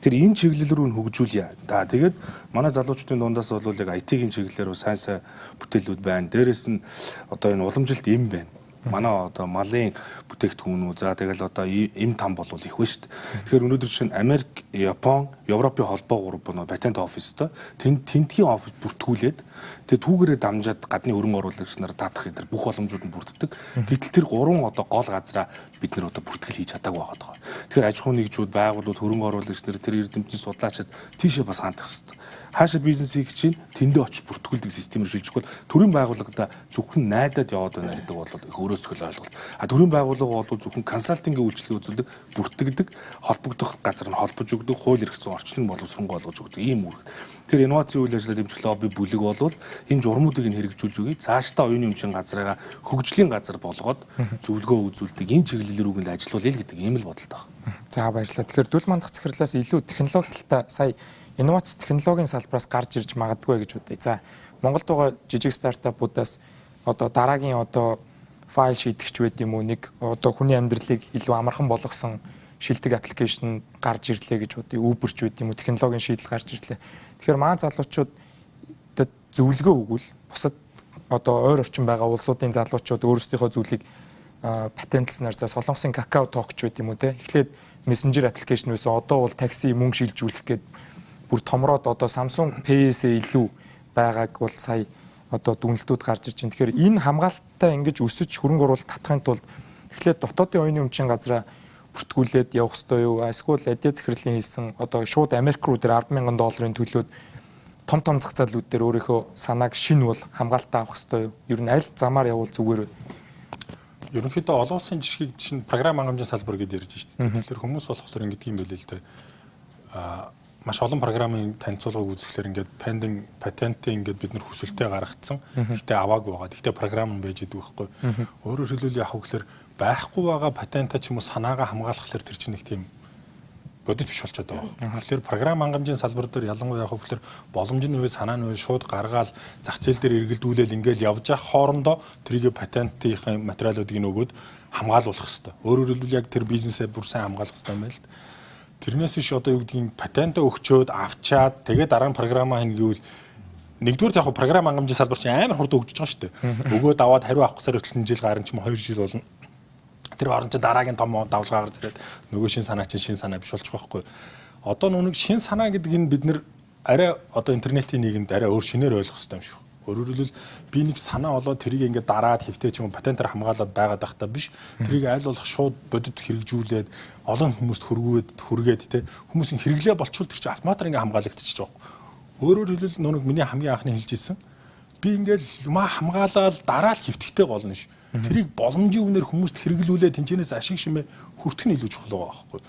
Тэгэхээр энэ чиглэл рүү нь хөгжүүлье. Тэгээд манай залуучдын дундаас бол яг IT-ийн чиглэлээр сайн бүтээлүүд байна. Дээрээс нь одоо энэ уламжилт эм байна. Манай одоо малын бүтээгдэхүүнүүд за тэгэл одоо эм там бол их байна шүү дээ. Тэгэхээр өнөөдөр чинь Америк, Япон, Европын холбоо гурав боо патент офистой тентгийн офис бүртгүүлээд тэгээ түүгээрээ дамжаад гадны хөрөнгө оруулагч нар даатах энэ бүх боломжууд нь бүрддэг. Гэтэл тэр гурван одоо гол газараа бид нэр одоо бүртгэл хийж чадаагүй байгаа. Тэгэхээр аж ахуйн нэгжүүд, байгууллагууд, хөрөнгө оруулагч нар тэр эрдэмтдийн судлаачид тийшээ бас хандах хэрэгтэй. Хаашаа бизнес хийх чинь тэндээ очиж бүртгүүлдэг системээр шилжихгүй төрийн байгууллагада зөвхөн найдаад яваад байна гэдэг бол их өөрөөсөө ойлголт. Төрийн байгууллага бол зөвхөн консалтингийн үйлчлэгээ үзүүлдэг, бүртгэдэг, холбогдох газар нь холбож өгдөг, хууль эрх зүйн орчныг боловсронгуй болгож өгдөг ийм үүрэг. Тэр инновацийн үйл ажиллагаа дэмжих лобби бүлэг бол энэ журмуудыг нь хэрэгжүүлж өгье. Цаашдаа оюуны өмчийн газраа хөгжлийн газар болгоод зөвлөгөө үзүүлдэг энэ чиглэл рүү нь ажиллуулъя гэдэг ийм л бодолтой байна. За баярлалаа. Тэгэхээр дүл мандах захирлаас илүү технологи талтай сая инновац технологийн салбараас гарч ирж магадгүй гэж бодъё. За Монголд байгаа жижиг стартапуудаас одоо дараагийн одоо файл шийдэгч байд юм уу нэг одоо хүний амьдралыг илүү амархан болгосон шилдэг аппликейшн гарч ирлээ гэж бодъё. Uber-ч байд юм уу технологийн шийдэл гарч ирлээ. Тэгэхээр маань залуучууд зөвлөгөө өгвөл бусад одоо ойр орчин байгаа улсуудын залуучууд өөрсдийнхөө зүйлийг патентлснаар за Солонгосын какао токч байд юм уу те. Эхлээд мессенжер аппликейшн байсан. Одоо бол такси мөнгө шилжүүлэх гээд бүр томроод одоо Samsung Pay-с илүү байгааг бол сая одоо дүнэлтүүд гарч ирж байна. Тэгэхээр энэ хамгаалттай ингэж өсөж хөрөнгө оруулалт татахын тулд эхлээд дотоодын оюуны өмчийн газраа бүртгүүлээд явах ёстой юу? Эсвэл эдийн захирлын хийсэн одоо шууд Америк руу тэр $10,000 төлөөд том зах зээлүүд дээр өөрийнхөө санааг шинэ бол хамгаалтаа авах ёстой юу? Ер нь аль замаар явбал зүгээр вэ? Ерөнхийдөө олон улсын жишгийг чинь програм хангамжийн салбар гэдээ ярьж байна шүү дээ. Тэгэхээр хүмүүс болохоор ингэдэг юм байл л дээ. Маш олон програмын танилцуулгыг үзэхлээр ингээд патентын ингээд бид нар хүсэлтэд гаргацсан. Гэхдээ аваагүй байгаа. Гэхдээ програм нь байж идэг байхгүй. Өөрөөр хэлбэл яг хөглөр байхгүй байгаа патентаа ч юм уу санаагаа хамгаалахлаар тэр чинь нэг тийм бодит биш болчиход байгаа. Тэгэхээр програм хангамжийн салбар дээр ялангуяа яг хөглөр боломж нь үе санаа нь үе шууд гаргаал зах зээл дээр эргэлдүүлэл ингээд явж явах хоорондоо тэрийг патентын материалуудыг нөгөөд хамгаалуулах хэрэгтэй. Өөрөөр хэлбэл яг тэр бизнесээ бүр сайн хамгаалах хэрэгтэй юм байна л. Тэрнээс биш одоо юу гэдгийг патент өгчөөд авчаад тэгээд дараа нь програмаа хийнэ гэвэл нэгдүгээр яг програм хангамжийн салбар чинь амар хурд өгдөж байгаа шүү дээ. Өгөөд аваад хариу авах сар хүртэл жил гарсан ч 2 жил болно. Тэр орон чинь дараагийн том давлгаа гарч ирээд нөгөө шин санаа чинь шин санаа биш болчих واخгүй. Одоо нүг шин санаа гэдэг нь бид нэр арай одоо интернетийн нийгэмд арай өөр шинээр ойлгох хэрэгтэй юм шиг. Өөрөөр хэлбэл би нэг санаа болоод тэрийг ингээд дараад хэвтээ ч юм патентаар хамгаалаад байгаад байхдаа биш. Тэрийг аль болох шууд бодит хэрэгжүүлээд олон хүмүүст хүргээд те хүмүүсийн хэрэглээ болчвол тэр чинь автоматар ингээд хамгаалагдчихж байгаа. Өөрөөр хэлбэл нүг миний хамгийн анхны хэлж ирсэн. Би ингээд юмаа хамгаалаад дараад хэвтгэхтэй болно ш. Тэрийг боломжийн үнээр хүмүүст хэрэглүүлээ тэнцэнээс ашиг шимээ хүртэх нь илүү чухал байгаа байхгүй.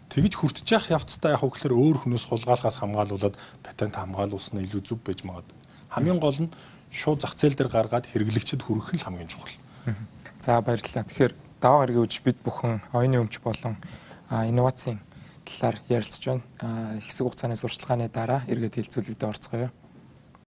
Тэгэж хүртэж явах явцдаа яг хөглөр өөр хүнээс хулгайлахаас хамгаалуулаад патент хамгаалуулсан нь илүү зөв байж магадгүй. Хамгийн гол нь шууд зах зээл дээр гаргаад хэрэглэгчд хүргэх нь хамгийн чухал. За баярлалаа. Тэгэхээр даваа гарагийн үж бид бүхэн оюуны өмч болон инновацийн талаар ярилцж байна. Хэсэг хугацааны сурчлагын дараа эргээд хэлцүүлэгдээ орцгоё.